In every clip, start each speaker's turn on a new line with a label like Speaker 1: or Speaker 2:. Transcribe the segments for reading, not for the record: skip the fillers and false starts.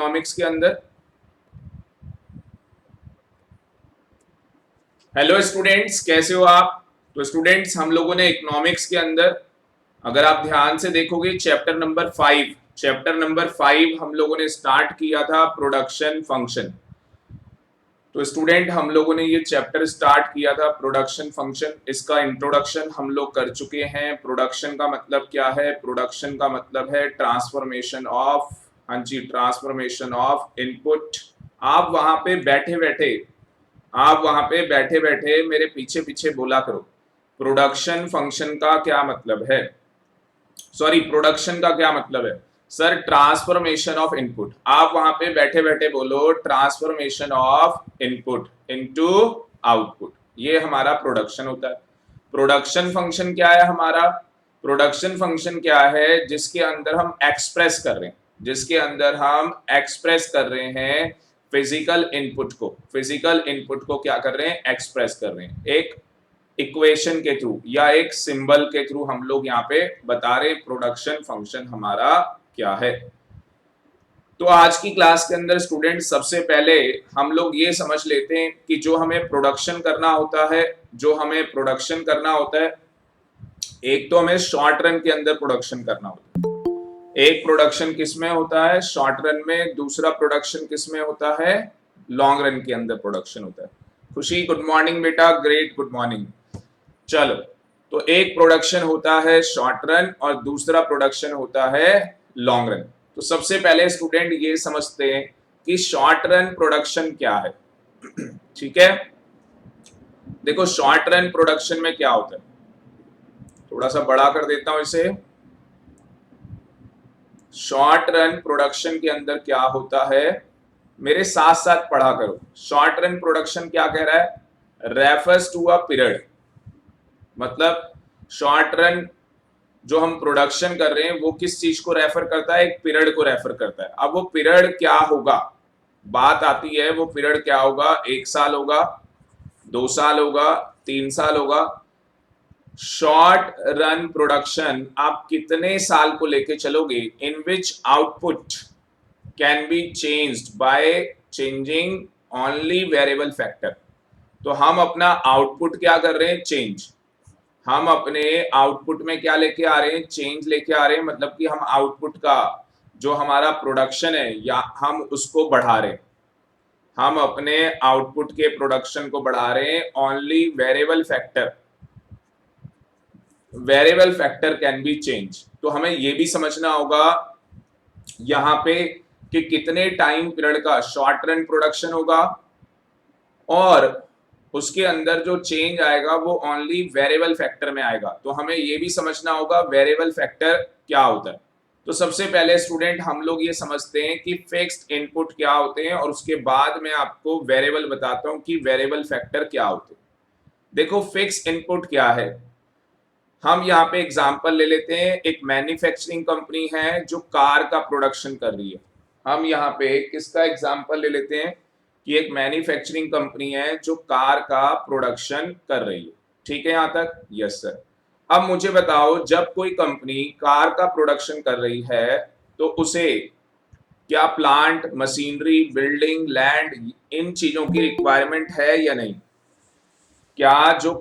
Speaker 1: Economics के अंदर? Hello students, कैसे हो आप? तो स्टूडेंट्स, हम लोगों ने इकोनॉमिक्स के अंदर, अगर आप ध्यान से देखोगे, चैप्टर नंबर 5 हम लोगों ने स्टार्ट किया था प्रोडक्शन फंक्शन। तो स्टूडेंट, हम लोगों ने ये चैप्टर स्टार्ट किया था प्रोडक्शन फंक्शन। इसका इंट्रोडक्शन हम लोग कर चुके हैं। प्रोडक्शन का मतलब क्या है? प्रोडक्शन का मतलब है ट्रांसफॉर्मेशन ऑफ, हाँ जी, ट्रांसफॉर्मेशन ऑफ इनपुट। आप वहां पे बैठे बैठे आप वहां पे बैठे बैठे मेरे पीछे पीछे बोला करो, प्रोडक्शन फंक्शन का क्या मतलब है, सॉरी, प्रोडक्शन का क्या मतलब है सर? Transformation of input. आप वहां पे बैठे बैठे बोलो transformation of input into output. ये हमारा प्रोडक्शन होता है। प्रोडक्शन फंक्शन क्या है हमारा? प्रोडक्शन फंक्शन क्या है? जिसके अंदर हम एक्सप्रेस कर रहे हैं, फिजिकल इनपुट को क्या कर रहे हैं? एक्सप्रेस कर रहे हैं एक इक्वेशन के थ्रू या एक सिंबल के थ्रू। हम लोग यहाँ पे बता रहे प्रोडक्शन फंक्शन हमारा क्या है। तो आज की क्लास के अंदर स्टूडेंट, सबसे पहले हम लोग ये समझ लेते हैं कि जो हमें प्रोडक्शन करना होता है, एक तो हमें शॉर्ट रन के अंदर प्रोडक्शन करना होता है। एक प्रोडक्शन किसमें होता है? शॉर्ट रन में। दूसरा प्रोडक्शन किसमें होता है? लॉन्ग रन के अंदर प्रोडक्शन होता है। खुशी, गुड मॉर्निंग बेटा, ग्रेट, गुड मॉर्निंग। चलो, तो एक प्रोडक्शन होता है शॉर्ट रन और दूसरा प्रोडक्शन होता है लॉन्ग रन। तो सबसे पहले स्टूडेंट ये समझते हैं कि शॉर्ट रन प्रोडक्शन क्या है। ठीक है, देखो शॉर्ट रन प्रोडक्शन में क्या होता है, थोड़ा सा बड़ा कर देता हूं इसे। शॉर्ट रन प्रोडक्शन के अंदर क्या होता है, मेरे साथ साथ पढ़ा करो। शॉर्ट रन प्रोडक्शन क्या कह रहा है? रेफर्स टू अ पीरियड, मतलब शॉर्ट रन जो हम प्रोडक्शन कर रहे हैं वो किस चीज को रेफर करता है? एक पीरियड को रेफर करता है। अब वो पीरियड क्या होगा, बात आती है, वो पीरियड क्या होगा? 1 साल होगा, 2 साल होगा, 3 साल होगा। शॉर्ट रन प्रोडक्शन आप कितने साल को लेके चलोगे? In which output can be changed by changing only variable factor. तो हम अपना आउटपुट क्या कर रहे हैं? चेंज। हम अपने आउटपुट में क्या लेके आ रहे हैं? चेंज लेके आ रहे हैं। मतलब कि हम आउटपुट का जो हमारा प्रोडक्शन है या हम उसको बढ़ा रहे हैं। हम अपने आउटपुट के प्रोडक्शन को बढ़ा रहे हैं। Only variable factor can be change. तो हमें यह भी समझना होगा यहां पे कि कितने टाइम पीरियड का शॉर्ट रन प्रोडक्शन होगा और उसके अंदर जो चेंज आएगा वो ओनली वेरिएबल फैक्टर में आएगा। तो हमें ये भी समझना होगा वेरिएबल फैक्टर क्या होता है। तो सबसे पहले स्टूडेंट हम लोग ये समझते हैं कि फिक्स्ड इनपुट क्या होते हैं और उसके बाद मैं आपको वेरिएबल बताता हूं कि वेरिएबल फैक्टर क्या होते हैं। देखो फिक्स्ड इनपुट क्या है, हम यहाँ पे एग्जांपल ले लेते हैं। एक मैन्युफैक्चरिंग कंपनी है जो कार का प्रोडक्शन कर रही है। हम यहाँ पे किसका एग्जांपल ले लेते हैं कि एक मैन्युफैक्चरिंग कंपनी है जो कार का प्रोडक्शन कर रही है। ठीक है यहाँ तक? Yes sir. अब मुझे बताओ, जब कोई कंपनी कार का प्रोडक्शन कर रही है तो उसे क्या प्लांट, मशीनरी, बिल्डिंग, लैंड, इन चीजों की रिक्वायरमेंट है या नहीं? क्या जो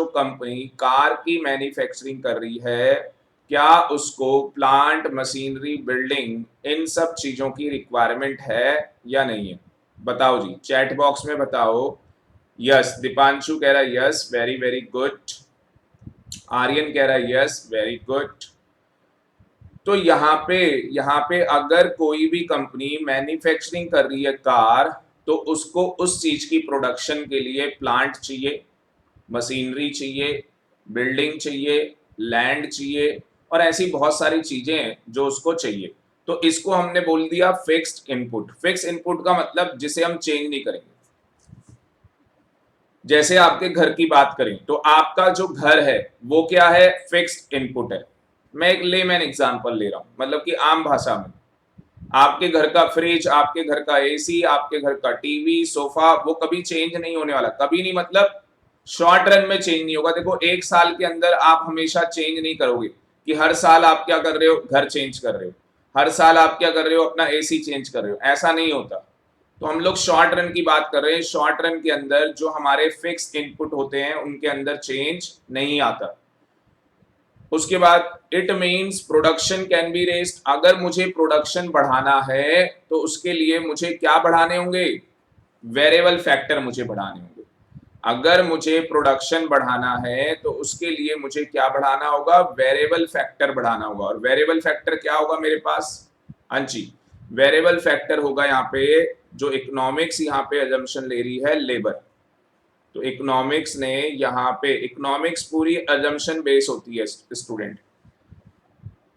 Speaker 1: कंपनी कार की मैन्युफैक्चरिंग कर रही है, क्या उसको प्लांट, मशीनरी, बिल्डिंग, इन सब चीजों की रिक्वायरमेंट है या नहीं है? बताओ जी, चैट बॉक्स में बताओ। यस, दीपांशु कह रहा है yes, very very good. Aryan कह रहा है यस, वेरी गुड। तो यहाँ पे अगर कोई भी कंपनी मैन्युफैक्चरिंग कर रही है कार, तो उसको उस चीज की प्रोडक्शन के लिए प्लांट चाहिए, मशीनरी चाहिए, बिल्डिंग चाहिए, लैंड चाहिए और ऐसी बहुत सारी चीजें हैं जो उसको चाहिए। तो इसको हमने बोल दिया फिक्स्ड इनपुट। फिक्स्ड इनपुट का मतलब जिसे हम चेंज नहीं करेंगे। जैसे आपके घर की बात करें तो आपका जो घर है वो क्या है? फिक्स्ड इनपुट है। मैं एक लेमैन एग्जांपल ले रहा हूं, मतलब कि आम भाषा में आपके घर का फ्रिज, आपके घर का एसी, आपके घर का टीवी, सोफा, वो कभी चेंज नहीं होने वाला। कभी नहीं मतलब शॉर्ट रन में चेंज नहीं होगा। देखो 1 साल के अंदर आप हमेशा चेंज नहीं करोगे कि हर साल आप क्या कर रहे हो? घर चेंज कर रहे हो। हर साल आप क्या कर रहे हो, अपना एसी चेंज कर रहे हो, ऐसा नहीं होता। तो हम लोग शॉर्ट रन की बात कर रहे हैं, शॉर्ट रन के अंदर जो हमारे फिक्स इनपुट होते हैं उनके अंदर चेंज नहीं आता। उसके बाद it means production can be raised, अगर मुझे प्रोडक्शन बढ़ाना है तो उसके लिए मुझे क्या बढ़ाने होंगे, वेरिएबल फैक्टर मुझे बढ़ाने होंगे। अगर मुझे प्रोडक्शन बढ़ाना है तो उसके लिए मुझे क्या बढ़ाना होगा, वेरिएबल फैक्टर बढ़ाना होगा। और वेरिएबल फैक्टर क्या होगा मेरे पास, हाँ जी, वेरिएबल फैक्टर होगा यहाँ पे, जो इकोनॉमिक्स यहाँ पे अजम्पशन ले रही है, लेबर। तो इकोनॉमिक्स ने यहाँ पे, इकोनॉमिक्स पूरी अजम्पशन बेस होती है स्टूडेंट,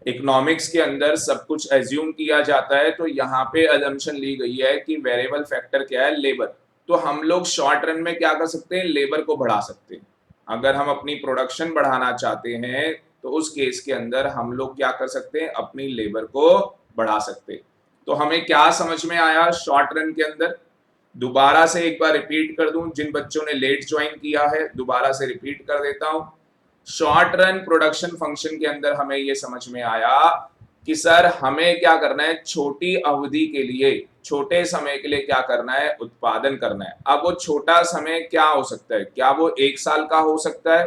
Speaker 1: इकोनॉमिक्स के अंदर सब कुछ एज्यूम किया जाता है। तो यहाँ पे अजम्पशन ली गई है कि वेरिएबल फैक्टर क्या है, लेबर। तो हम लोग शॉर्ट रन में क्या कर सकते हैं, लेबर को बढ़ा सकते हैं। अगर हम अपनी प्रोडक्शन बढ़ाना चाहते हैं तो उस केस के अंदर हम लोग क्या कर सकते हैं, अपनी लेबर को बढ़ा सकते हैं। तो हमें क्या समझ में आया शॉर्ट रन के अंदर, दोबारा से एक बार रिपीट कर दूं, जिन बच्चों ने लेट ज्वाइन किया है दोबारा से रिपीट कर देता हूं। शॉर्ट रन प्रोडक्शन फंक्शन के अंदर हमें यह समझ में आया कि सर हमें क्या करना है, छोटी अवधि के लिए, छोटे समय के लिए क्या करना है, उत्पादन करना है। अब वो छोटा समय क्या हो सकता है, क्या वो 1 साल का हो सकता है,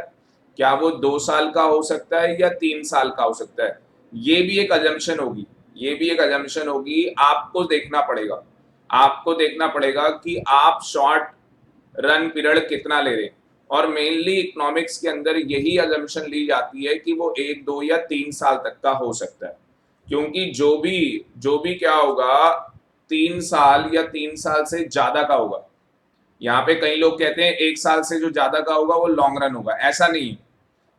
Speaker 1: क्या वो 2 साल का हो सकता है, या 3 साल का हो सकता है। ये भी एक अजम्पशन होगी, ये भी एक अजम्पशन होगी। आपको देखना पड़ेगा, आपको देखना पड़ेगा कि आप शॉर्ट रन पीरियड कितना ले रहे हैं। और मेनली इकोनॉमिक्स के अंदर यही अजम्पशन ली जाती है कि वो 1, 2 या 3 साल तक का हो सकता है, क्योंकि जो भी क्या होगा 3 साल या 3 साल से ज्यादा का होगा। यहाँ पे कई लोग कहते हैं 1 साल से जो ज्यादा का होगा वो लॉन्ग रन होगा, ऐसा नहीं।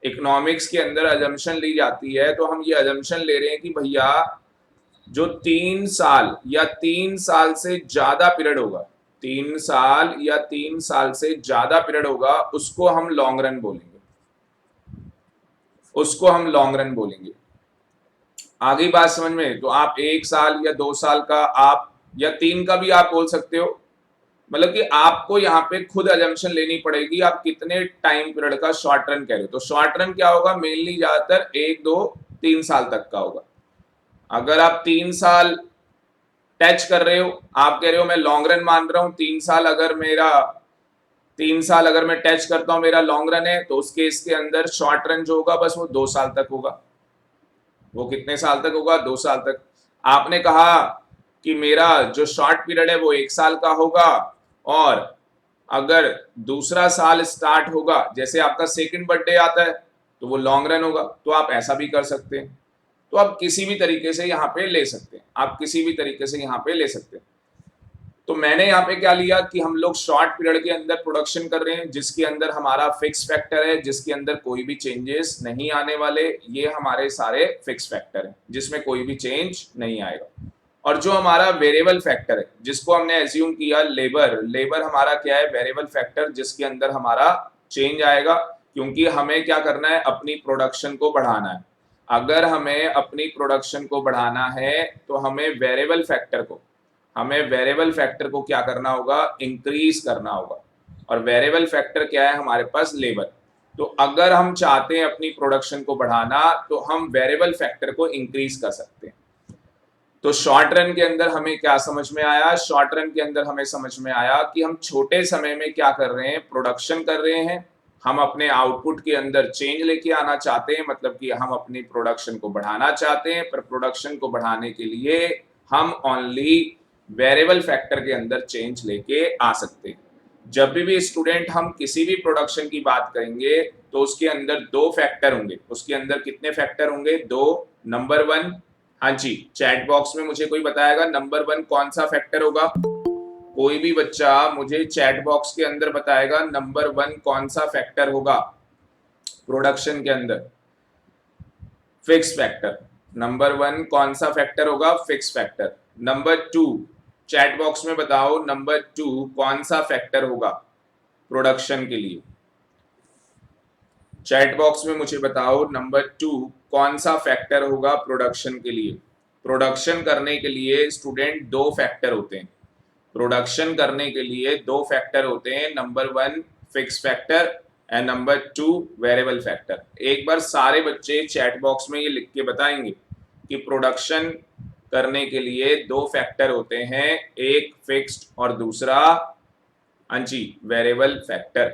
Speaker 1: इकोनॉमिक्स के अंदर अजम्पशन ली जाती है, तो हम ये अजम्पशन ले रहे हैं कि भैया जो 3 साल या 3 साल से ज्यादा पीरियड होगा, 3 साल या 3 साल से ज्यादा पीरियड होगा, उसको हम लॉन्ग रन बोलेंगे, उसको हम लॉन्ग रन बोलेंगे। आगे बात समझ में? तो आप 1 साल या 2 साल का, आप या 3 का भी आप बोल सकते हो। मतलब कि आपको यहाँ पे खुद अजम्पशन लेनी पड़ेगी आप कितने टाइम पीरियड का शॉर्ट रन कह रहे हो। तो शॉर्ट रन क्या होगा, मेनली ज्यादातर 1, 2, 3 साल तक का होगा। अगर आप 3 साल टच कर रहे हो, आप कह रहे हो मैं लॉन्ग रन मान रहा हूं, 3 साल अगर मैं टच करता हूं मेरा लॉन्ग रन है, तो उस केस के अंदर शॉर्ट रन जो होगा बस वो 2 साल तक होगा। वो कितने साल तक होगा, 2 साल तक। आपने कहा कि मेरा जो शॉर्ट पीरियड है वो 1 साल का होगा, और अगर दूसरा साल स्टार्ट होगा, जैसे आपका सेकंड बर्थडे आता है तो वो लॉन्ग रन होगा। तो आप ऐसा भी कर सकते हैं। तो आप किसी भी तरीके से यहाँ पे ले सकते हैं, आप किसी भी तरीके से यहाँ पे ले सकते हैं। तो मैंने यहाँ पे क्या लिया कि हम लोग शॉर्ट पीरियड के अंदर प्रोडक्शन कर रहे हैं, जिसके अंदर हमारा फिक्स फैक्टर है, जिसके अंदर कोई भी चेंजेस नहीं आने वाले। ये हमारे सारे फिक्स फैक्टर हैं जिसमें कोई भी चेंज नहीं आएगा। और जो हमारा वेरिएबल फैक्टर है, जिसको हमने एज्यूम किया लेबर, लेबर हमारा क्या है, वेरिएबल फैक्टर, जिसके अंदर हमारा चेंज आएगा, क्योंकि हमें क्या करना है, अपनी प्रोडक्शन को बढ़ाना है। अगर हमें अपनी प्रोडक्शन को बढ़ाना है तो हमें वेरिएबल फैक्टर को क्या करना होगा, इंक्रीज करना होगा। और वेरिएबल फैक्टर क्या है हमारे पास, लेबर। तो अगर हम चाहते हैं अपनी प्रोडक्शन को बढ़ाना तो हम वेरिएबल फैक्टर को इंक्रीज कर सकते हैं। तो शॉर्ट रन के अंदर हमें क्या समझ में आया, शॉर्ट रन के अंदर हमें समझ में आया कि हम छोटे समय में क्या कर रहे हैं, प्रोडक्शन कर रहे हैं। हम अपने आउटपुट के अंदर चेंज लेके आना चाहते हैं, मतलब कि हम अपनी प्रोडक्शन को बढ़ाना चाहते हैं, पर प्रोडक्शन को बढ़ाने के लिए हम ओनली वेरिएबल फैक्टर के अंदर चेंज लेके आ सकते हैं। जब भी स्टूडेंट हम किसी भी प्रोडक्शन की बात करेंगे तो उसके अंदर 2 फैक्टर होंगे। उसके अंदर कितने फैक्टर होंगे, 2। नंबर 1, हाँ जी, चैट बॉक्स में मुझे कोई बताएगा नंबर 1 कौन सा फैक्टर होगा? कोई भी बच्चा मुझे चैट बॉक्स के अंदर बताएगा नंबर 1 कौन सा फैक्टर होगा प्रोडक्शन के अंदर? Fix factor. नंबर 1 कौन सा फैक्टर होगा, fix factor. Number 2, chat box में बताओ नंबर 2 कौन सा फैक्टर होगा प्रोडक्शन के लिए? चैट बॉक्स में मुझे बताओ नंबर 2 कौन सा फैक्टर होगा प्रोडक्शन के लिए? प्रोडक्शन करने के लिए स्टूडेंट 2 फैक्टर होते हैं। प्रोडक्शन करने के लिए 2 फैक्टर होते हैं, number 1 fix factor and number 2 variable factor. एक बार सारे बच्चे चैट बॉक्स में ये लिख के बताएंगे कि प्रोडक्शन करने के लिए दो फैक्टर होते हैं, एक फिक्स्ड और दूसरा अंजी वेरिएबल फैक्टर।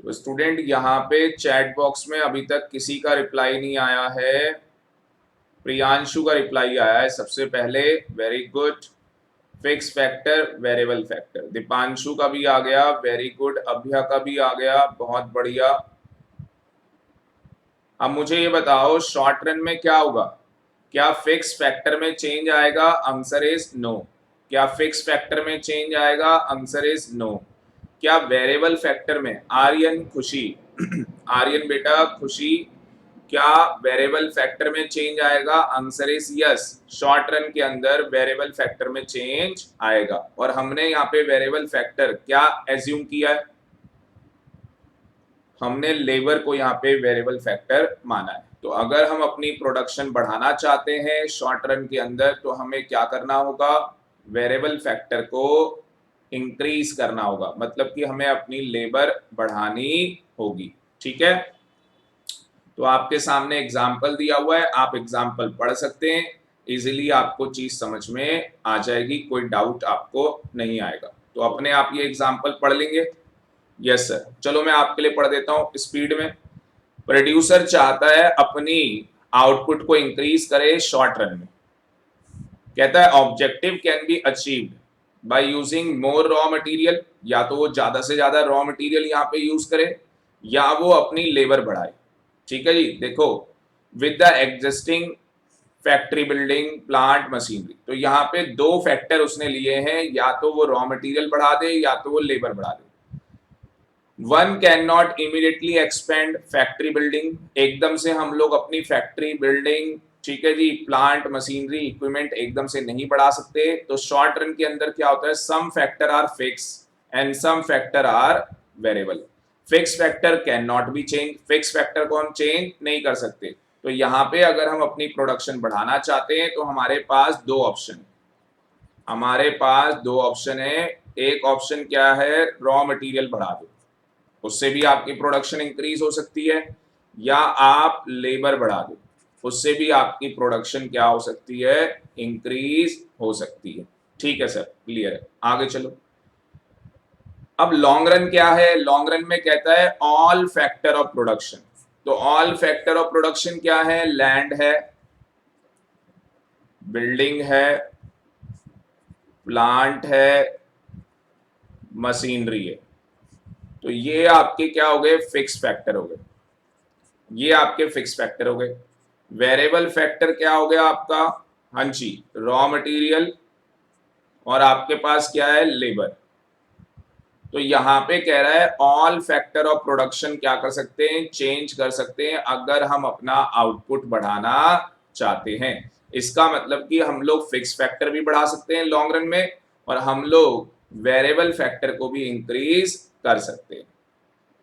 Speaker 1: तो स्टूडेंट यहाँ पे चैट बॉक्स में अभी तक किसी का रिप्लाई नहीं आया है। प्रियांशु का रिप्लाई आया है सबसे पहले, very good. Fix factor, variable factor, Deepanshu का भी आ गया, वेरी गुड। अभ्या का भी आ गया, बहुत बढ़िया। अब मुझे ये बताओ शॉर्ट रन में क्या होगा, क्या फिक्स फैक्टर में चेंज आएगा? Answer is no. क्या फिक्स फैक्टर में चेंज आएगा? Answer is no. क्या वेरिएबल फैक्टर में, आर्यन खुशी आर्यन बेटा खुशी, क्या वेरिएबल फैक्टर में चेंज आएगा? Answer is yes. Short run के अंदर वेरिएबल फैक्टर में चेंज आएगा। और हमने यहाँ पे वेरिएबल फैक्टर क्या एज्यूम किया है? हमने लेबर को यहाँ पे वेरिएबल फैक्टर माना है। तो अगर हम अपनी प्रोडक्शन बढ़ाना चाहते हैं शॉर्ट रन के अंदर, तो हमें क्या करना होगा? वेरिएबल फैक्टर को इंक्रीज करना होगा, मतलब कि हमें अपनी लेबर बढ़ानी होगी। ठीक है, तो आपके सामने एग्जाम्पल दिया हुआ है, आप एग्जाम्पल पढ़ सकते हैं, इजीली आपको चीज समझ में आ जाएगी, कोई डाउट आपको नहीं आएगा। तो अपने आप ये एग्जाम्पल पढ़ लेंगे। यस सर, चलो मैं आपके लिए पढ़ देता हूं स्पीड में। प्रोड्यूसर चाहता है अपनी आउटपुट को इंक्रीज करे शॉर्ट रन में। कहता है objective can be achieved by using more raw material, या तो वो ज्यादा से ज्यादा रॉ मटेरियल यहाँ पे यूज करे या वो अपनी लेबर बढ़ाए। ठीक है जी, देखो with the existing factory building plant machinery, तो यहाँ पे दो फैक्टर उसने लिए हैं, या तो वो रॉ मटेरियल बढ़ा दे या तो वो लेबर बढ़ा दे। One can not immediately expand factory building, एकदम से हम लोग अपनी फैक्ट्री बिल्डिंग, ठीक है जी, प्लांट मशीनरी इक्विपमेंट एकदम से नहीं बढ़ा सकते। तो शॉर्ट रन के अंदर क्या होता है, some factor are fix and some factor are variable. Fix factor can not be change, fix factor को हम चेंज नहीं कर सकते। तो यहाँ पे अगर हम अपनी प्रोडक्शन बढ़ाना चाहते हैं तो हमारे पास दो ऑप्शन, हमारे पास दो ऑप्शन है। एक ऑप्शन क्या है, रॉ मटेरियल बढ़ा दो, उससे भी आपकी प्रोडक्शन इंक्रीज हो सकती है, या आप लेबर बढ़ा दो, उससे भी आपकी प्रोडक्शन क्या हो सकती है, इंक्रीज हो सकती है। ठीक है सर, क्लियर है, आगे चलो। अब लॉन्ग रन क्या है? लॉन्ग रन में कहता है ऑल फैक्टर ऑफ प्रोडक्शन। तो ऑल फैक्टर ऑफ प्रोडक्शन क्या है? लैंड है, बिल्डिंग है, प्लांट है, मशीनरी है। तो ये आपके क्या हो गए? फिक्स फैक्टर हो गए, ये आपके फिक्स फैक्टर हो गए। वेरिएबल फैक्टर क्या हो गया आपका? हाँ जी, रॉ मटेरियल, और आपके पास क्या है? लेबर। तो यहाँ पे कह रहा है ऑल फैक्टर ऑफ प्रोडक्शन क्या कर सकते हैं? चेंज कर सकते हैं अगर हम अपना आउटपुट बढ़ाना चाहते हैं। इसका मतलब कि हम लोग फिक्स फैक्टर भी बढ़ा सकते हैं लॉन्ग रन में, और हम लोग वेरिएबल फैक्टर को भी इंक्रीज कर सकते हैं।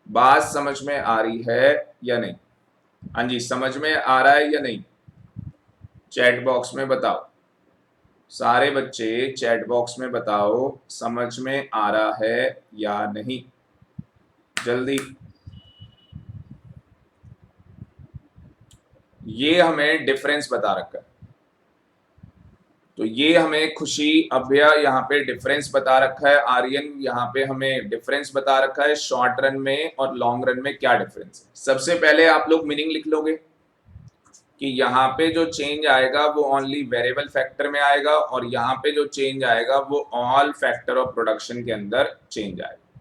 Speaker 1: बात समझ में आ रही है या नहीं? हाँ जी, समझ में आ रहा है या नहीं? चैट बॉक्स में बताओ, सारे बच्चे चैट बॉक्स में बताओ समझ में आ रहा है या नहीं, जल्दी। ये हमें डिफरेंस बता रखा है, तो ये हमें खुशी, अभ्या यहाँ पे डिफरेंस बता रखा है, आर्यन यहाँ पे हमें डिफरेंस बता रखा है शॉर्ट रन में और लॉन्ग रन में क्या डिफरेंस है। सबसे पहले आप लोग मीनिंग लिख लोगे कि यहाँ पे जो चेंज आएगा वो ओनली वेरिएबल फैक्टर में आएगा, और यहाँ पे जो चेंज आएगा वो ऑल फैक्टर ऑफ प्रोडक्शन के अंदर चेंज आएगा।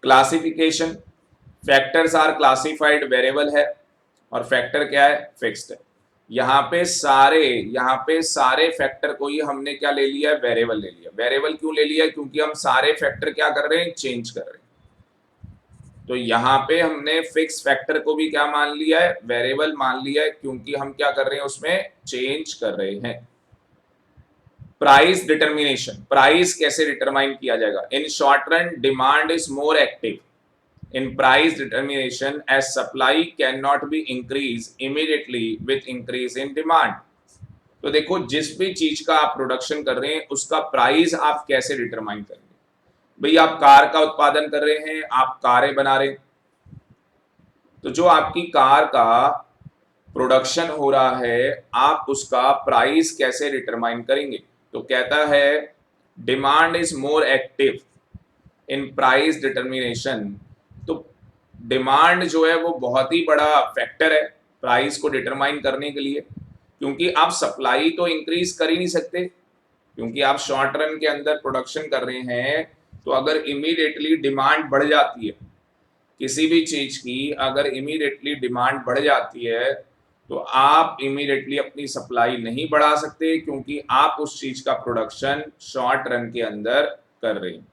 Speaker 1: Classification, factors are classified, variable है और फैक्टर क्या है? फिक्स्ड है। यहाँ पे सारे फैक्टर को ही हमने क्या ले लिया है? वेरिएबल ले लिया। वेरिएबल क्यों ले लिया? क्योंकि हम सारे फैक्टर क्या कर रहे हैं? चेंज कर रहे हैं। तो यहाँ पे हमने फिक्स फैक्टर को भी क्या मान लिया है? वेरिएबल मान लिया है, क्योंकि हम क्या कर रहे हैं? उसमें चेंज कर रहे हैं। प्राइस डिटर्मिनेशन, प्राइस कैसे डिटरमाइन किया जाएगा? In short run demand is more active in price determination as supply cannot be increased immediately with increase in demand। तो देखो जिस भी चीज का आप प्रोडक्शन कर रहे हैं उसका प्राइस आप कैसे डिटरमाइन करेंगे? भाई आप कार का उत्पादन कर रहे हैं, आप कारें बना रहे हैं, तो जो आपकी कार का प्रोडक्शन हो रहा है, आप उसका प्राइस कैसे डिटरमाइन करेंगे? तो कहता है demand is more active in price determination. तो डिमांड जो है वो बहुत ही बड़ा फैक्टर है प्राइस को डिटरमाइन करने के लिए, क्योंकि आप सप्लाई तो इंक्रीज कर ही नहीं सकते, क्योंकि आप शॉर्ट रन के अंदर प्रोडक्शन कर रहे हैं। तो अगर इमीडिएटली डिमांड बढ़ जाती है किसी भी चीज की, अगर इमीडिएटली डिमांड बढ़ जाती है तो आप इमीडिएटली अपनी सप्लाई नहीं बढ़ा सकते, क्योंकि आप उस चीज का प्रोडक्शन शॉर्ट रन के अंदर कर रहे हैं।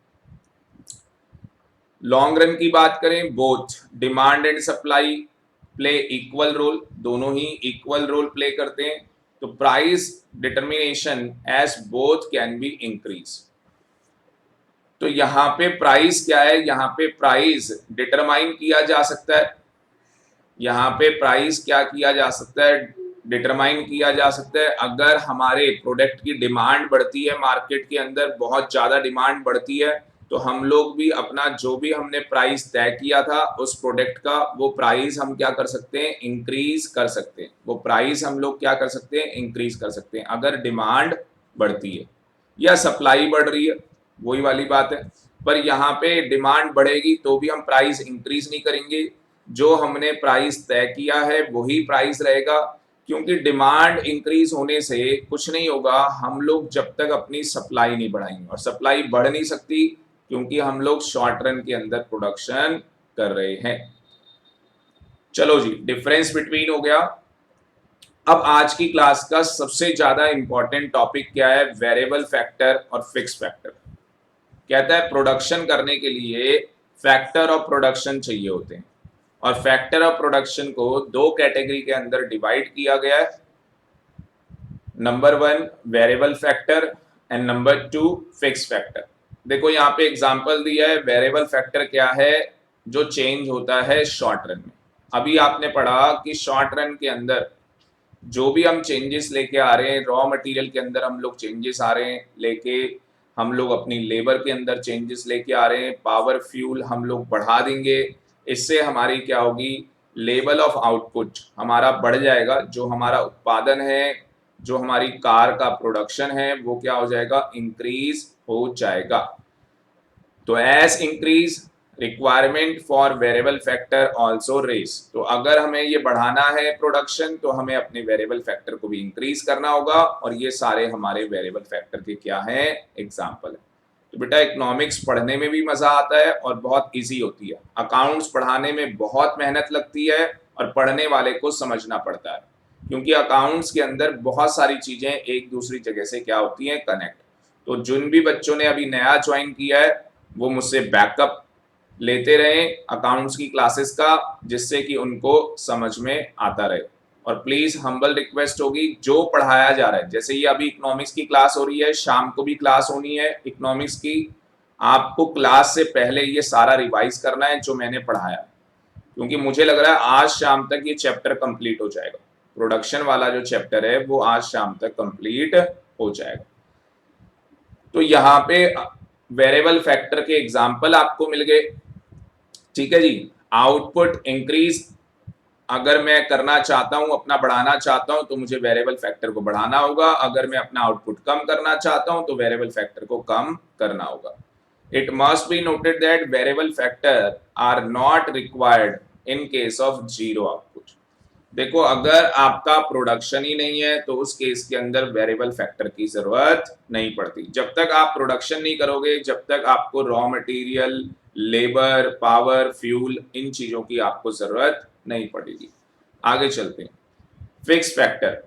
Speaker 1: लॉन्ग रन की बात करें, both demand and supply play equal role, दोनों ही इक्वल रोल प्ले करते हैं। तो price determination as both can be increase. तो यहाँ पे प्राइस क्या है, यहाँ पे प्राइस डिटरमाइन किया जा सकता है, यहाँ पे प्राइस क्या किया जा सकता है, डिटरमाइन किया जा सकता है। अगर हमारे प्रोडक्ट की डिमांड बढ़ती है, मार्केट के अंदर बहुत ज्यादा डिमांड बढ़ती है, तो हम लोग भी अपना जो भी हमने प्राइस तय किया था उस प्रोडक्ट का, वो प्राइस हम क्या कर सकते हैं, इंक्रीज कर सकते हैं। वो प्राइस हम लोग क्या कर सकते हैं, इंक्रीज कर सकते हैं अगर डिमांड बढ़ती है या सप्लाई बढ़ रही है, वही वाली बात है। पर यहाँ पे डिमांड बढ़ेगी तो भी हम प्राइस इंक्रीज नहीं करेंगे, जो हमने प्राइस तय किया है वही प्राइस रहेगा, क्योंकि डिमांड इंक्रीज होने से कुछ नहीं होगा हम लोग जब तक अपनी सप्लाई नहीं बढ़ाएंगे, और सप्लाई बढ़ नहीं सकती क्योंकि हम लोग शॉर्ट रन के अंदर प्रोडक्शन कर रहे हैं। चलो जी, डिफरेंस बिटवीन हो गया। अब आज की क्लास का सबसे ज्यादा इंपॉर्टेंट टॉपिक क्या है, वेरिएबल फैक्टर और फिक्स फैक्टर। कहता है प्रोडक्शन करने के लिए फैक्टर ऑफ प्रोडक्शन चाहिए होते हैं, और फैक्टर ऑफ प्रोडक्शन को दो कैटेगरी के अंदर डिवाइड किया गया है। Number 1 variable factor and number 2 fix factor. देखो यहाँ पे एग्जांपल दिया है, वेरिएबल फैक्टर क्या है, जो चेंज होता है शॉर्ट रन में। अभी आपने पढ़ा कि शॉर्ट रन के अंदर जो भी हम चेंजेस लेके आ रहे हैं, रॉ मटेरियल के अंदर हम लोग चेंजेस आ रहे हैं लेके, हम लोग अपनी लेबर के अंदर चेंजेस लेके आ रहे हैं, पावर फ्यूल हम लोग बढ़ा देंगे, इससे हमारी क्या होगी, लेवल ऑफ आउटपुट हमारा बढ़ जाएगा, जो हमारा उत्पादन है, जो हमारी कार का प्रोडक्शन है, वो क्या हो जाएगा, इंक्रीज हो जाएगा। तो as increase requirement for variable factor also rise. तो अगर हमें ये बढ़ाना है प्रोडक्शन, तो हमें अपने वेरिएबल फैक्टर को भी इंक्रीज करना होगा, और ये सारे हमारे वेरिएबल फैक्टर के क्या हैं, एग्जांपल है। तो बेटा इकोनॉमिक्स पढ़ने में भी मजा आता है और बहुत इजी होती है, अकाउंट्स पढ़ाने में बहुत मेहनत लगती है और पढ़ने वाले को समझना पड़ता है, क्योंकि अकाउंट्स के अंदर बहुत सारी चीजें एक दूसरी जगह से क्या होती हैं, कनेक्ट। तो जिन भी बच्चों ने अभी नया ज्वाइन किया है वो मुझसे बैकअप लेते रहे अकाउंट्स की क्लासेस का, जिससे कि उनको समझ में आता रहे। और प्लीज हम्बल रिक्वेस्ट होगी, जो पढ़ाया जा रहा है, जैसे ये अभी इकोनॉमिक्स की क्लास हो रही है, शाम को भी क्लास होनी है इकोनॉमिक्स की, आपको क्लास से पहले ये सारा रिवाइज करना है जो मैंने पढ़ाया, क्योंकि मुझे लग रहा है आज शाम तक ये चैप्टर कंप्लीट हो जाएगा। प्रोडक्शन वाला जो चैप्टर है वो आज शाम तक कंप्लीट हो जाएगा। तो यहाँ पे वेरिएबल फैक्टर के एग्जाम्पल आपको मिल गए, ठीक है जी। आउटपुट इंक्रीज अगर मैं करना चाहता हूं, अपना बढ़ाना चाहता हूं, तो मुझे वेरिएबल फैक्टर को बढ़ाना होगा। अगर मैं अपना आउटपुट कम करना चाहता हूं तो वेरिएबल फैक्टर को कम करना होगा। It must be noted that variable factor are not required in case of zero output. देखो अगर आपका प्रोडक्शन ही नहीं है तो उस केस के अंदर वेरिएबल फैक्टर की जरूरत नहीं पड़ती। जब तक आप प्रोडक्शन नहीं करोगे, जब तक आपको raw material, labour, power, fuel, इन चीजों की आपको जरूरत नहीं पड़ेगी। आगे चलते हैं। Fix factor.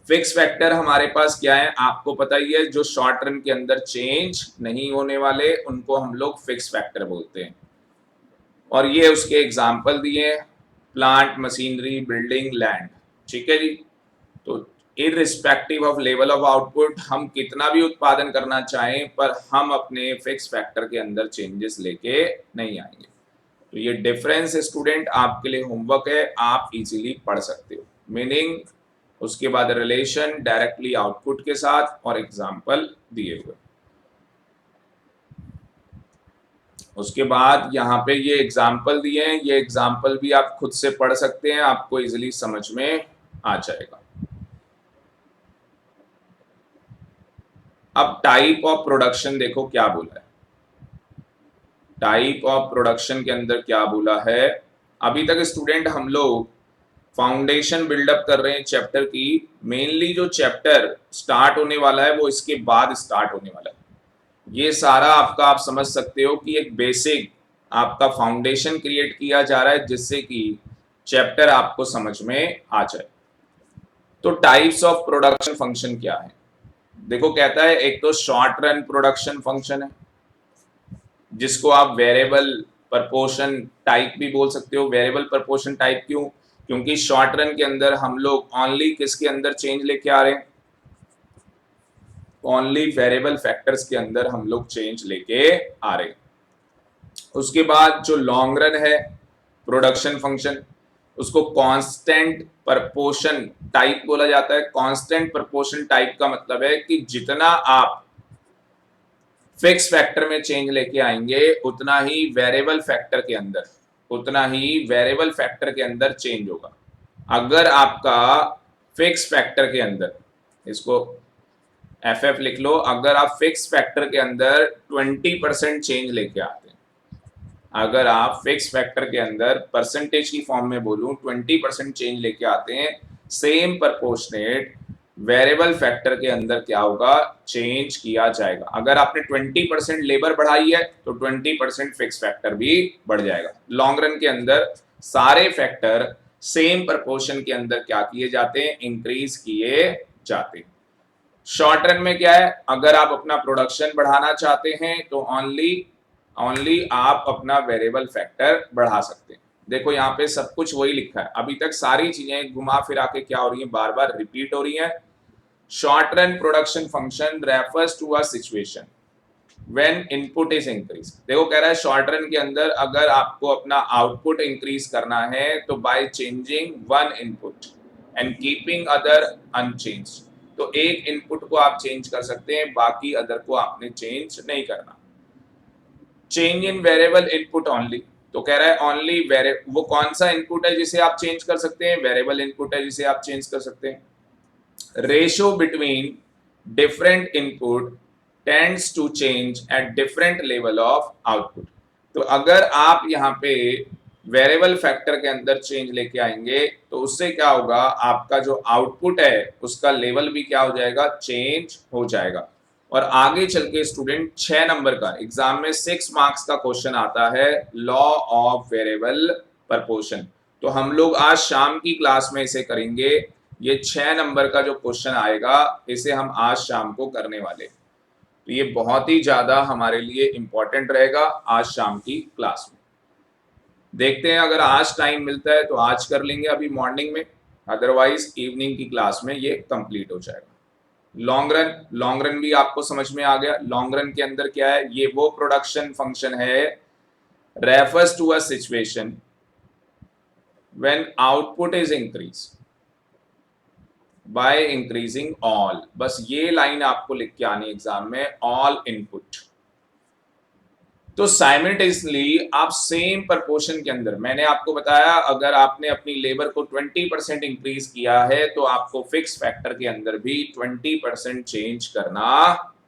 Speaker 1: फिक्स फैक्टर हमारे पास क्या है, आपको पता ही है, जो शॉर्ट रन के अंदर चेंज नहीं होने वाले उनको हम लोग फिक्स फैक्टर बोलते हैं। और ये उसके एग्जाम्पल दिए, प्लांट, मशीनरी, बिल्डिंग, लैंड, ठीक है जी। तो irrespective of level of output, हम कितना भी उत्पादन करना चाहें पर हम अपने फिक्स फैक्टर के अंदर चेंजेस लेके नहीं आएंगे। तो ये डिफरेंस स्टूडेंट आपके लिए होमवर्क है, आप इजीली पढ़ सकते हो। मीनिंग, उसके बाद रिलेशन डायरेक्टली आउटपुट के साथ और एग्जाम्पल दिए हुए। उसके बाद यहाँ पे ये एग्जाम्पल दिए हैं, ये एग्जाम्पल भी आप खुद से पढ़ सकते हैं, आपको इजिली समझ में आ जाएगा। अब टाइप ऑफ प्रोडक्शन देखो क्या बोला है। टाइप ऑफ प्रोडक्शन के अंदर क्या बोला है, अभी तक स्टूडेंट हम लोग फाउंडेशन बिल्डअप कर रहे हैं चैप्टर की। मेनली जो चैप्टर स्टार्ट होने वाला है वो इसके बाद स्टार्ट होने वाला है। ये सारा आपका आप समझ सकते हो कि एक बेसिक आपका फाउंडेशन क्रिएट किया जा रहा है जिससे कि चैप्टर आपको समझ में आ जाए। तो टाइप्स ऑफ प्रोडक्शन फंक्शन क्या है, देखो कहता है एक तो शॉर्ट रन प्रोडक्शन फंक्शन है जिसको आप वेरिएबल प्रपोर्शन टाइप भी बोल सकते हो। वेरिएबल प्रपोर्शन टाइप क्यों, क्योंकि शॉर्ट रन के अंदर हम लोग ओनली किसके अंदर चेंज लेके आ रहे हैं, ओनली वेरिएबल फैक्टर्स के अंदर हम लोग चेंज लेके आ रहे हैं। उसके बाद जो लॉन्ग रन है प्रोडक्शन फंक्शन, उसको कांस्टेंट प्रपोर्शन टाइप बोला जाता है। कांस्टेंट प्रपोर्शन टाइप का मतलब है कि जितना आप फिक्स फैक्टर में चेंज लेके आएंगे उतना ही वेरिएबल फैक्टर के अंदर चेंज होगा। अगर आपका फिक्स फैक्टर के अंदर, इसको एफ लिख लो, अगर आप फिक्स फैक्टर के अंदर 20% चेंज लेके आते हैं, अगर आप फिक्स फैक्टर के अंदर परसेंटेज की फॉर्म में बोलूं 20% चेंज लेके आते हैं, सेम प्रपोर्शनेट वेरिएबल फैक्टर के अंदर क्या होगा, चेंज किया जाएगा। अगर आपने 20% लेबर बढ़ाई है तो 20% फिक्स फैक्टर भी बढ़ जाएगा। लॉन्ग रन के अंदर सारे फैक्टर सेम प्रपोर्शन के अंदर क्या किए जाते हैं, इंक्रीज किए जाते हैं। शॉर्ट रन में क्या है, अगर आप अपना प्रोडक्शन बढ़ाना चाहते हैं तो ओनली आप अपना वेरिएबल फैक्टर बढ़ा सकते हैं। देखो यहाँ पे सब कुछ वही लिखा है, अभी तक सारी चीजें घुमा फिरा के क्या हो रही है, बार बार रिपीट हो रही है। Short run production function refers to a situation when input is increase. देखो कह रहा है शॉर्ट रन के अंदर अगर आपको अपना आउटपुट इंक्रीज करना है तो by changing one input and keeping other unchanged. तो एक इनपुट को आप चेंज कर सकते हैं, बाकी अदर को आपने चेंज नहीं करना। Change in variable input only, तो कह रहा है ओनली वो कौन सा इनपुट है जिसे आप चेंज कर सकते हैं, वेरिएबल इनपुट है जिसे आप चेंज कर सकते हैं। Ratio between different input tends to change at different level of output. तो अगर आप यहाँ पे वेरिएबल फैक्टर के अंदर चेंज लेके आएंगे तो उससे क्या होगा, आपका जो आउटपुट है उसका लेवल भी क्या हो जाएगा, चेंज हो जाएगा। और आगे चल के स्टूडेंट 6 नंबर का एग्जाम में 6 मार्क्स का क्वेश्चन आता है, लॉ ऑफ वेरिएबल प्रपोर्शन। तो हम लोग आज शाम की क्लास में इसे करेंगे। ये 6 नंबर का जो क्वेश्चन आएगा इसे हम आज शाम को करने वाले, तो ये बहुत ही ज्यादा हमारे लिए इंपॉर्टेंट रहेगा आज शाम की क्लास में। देखते हैं अगर आज टाइम मिलता है तो आज कर लेंगे अभी मॉर्निंग में, अदरवाइज इवनिंग की क्लास में ये कंप्लीट हो जाएगा। लॉन्ग रन भी आपको समझ में आ गया। लॉन्ग रन के अंदर क्या है, ये वो प्रोडक्शन फंक्शन है refers to a situation when output is increase by increasing all. बस ये लाइन आपको लिख के आनी एग्जाम में, ऑल इनपुट। तो साइमल्टेनियसली आप सेम प्रपोर्शन के अंदर, मैंने आपको बताया अगर आपने अपनी लेबर को 20% इंक्रीज किया है तो आपको फिक्स फैक्टर के अंदर भी 20% चेंज करना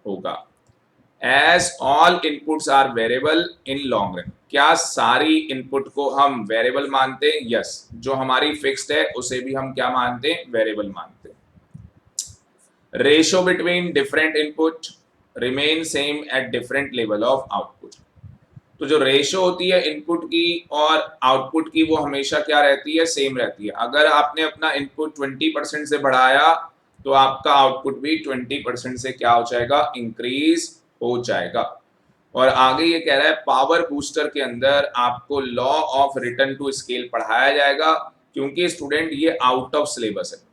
Speaker 1: होगा। As all inputs are variable in long run, क्या सारी इनपुट को हम वेरिएबल मानते हैं, यस। जो हमारी फिक्स्ड है उसे भी हम क्या मानते हैं, वेरिएबल मानते हैं। Ratio between different input remain same at different level of output. तो जो रेशियो होती है इनपुट की और आउटपुट की वो हमेशा क्या रहती है, सेम रहती है। अगर आपने अपना इनपुट 20% से बढ़ाया तो आपका आउटपुट भी 20% से क्या हो जाएगा, इंक्रीज हो जाएगा। और आगे ये कह रहा है पावर बूस्टर के अंदर आपको law of return to scale पढ़ाया जाएगा, क्योंकि स्टूडेंट ये आउट ऑफ सिलेबस है।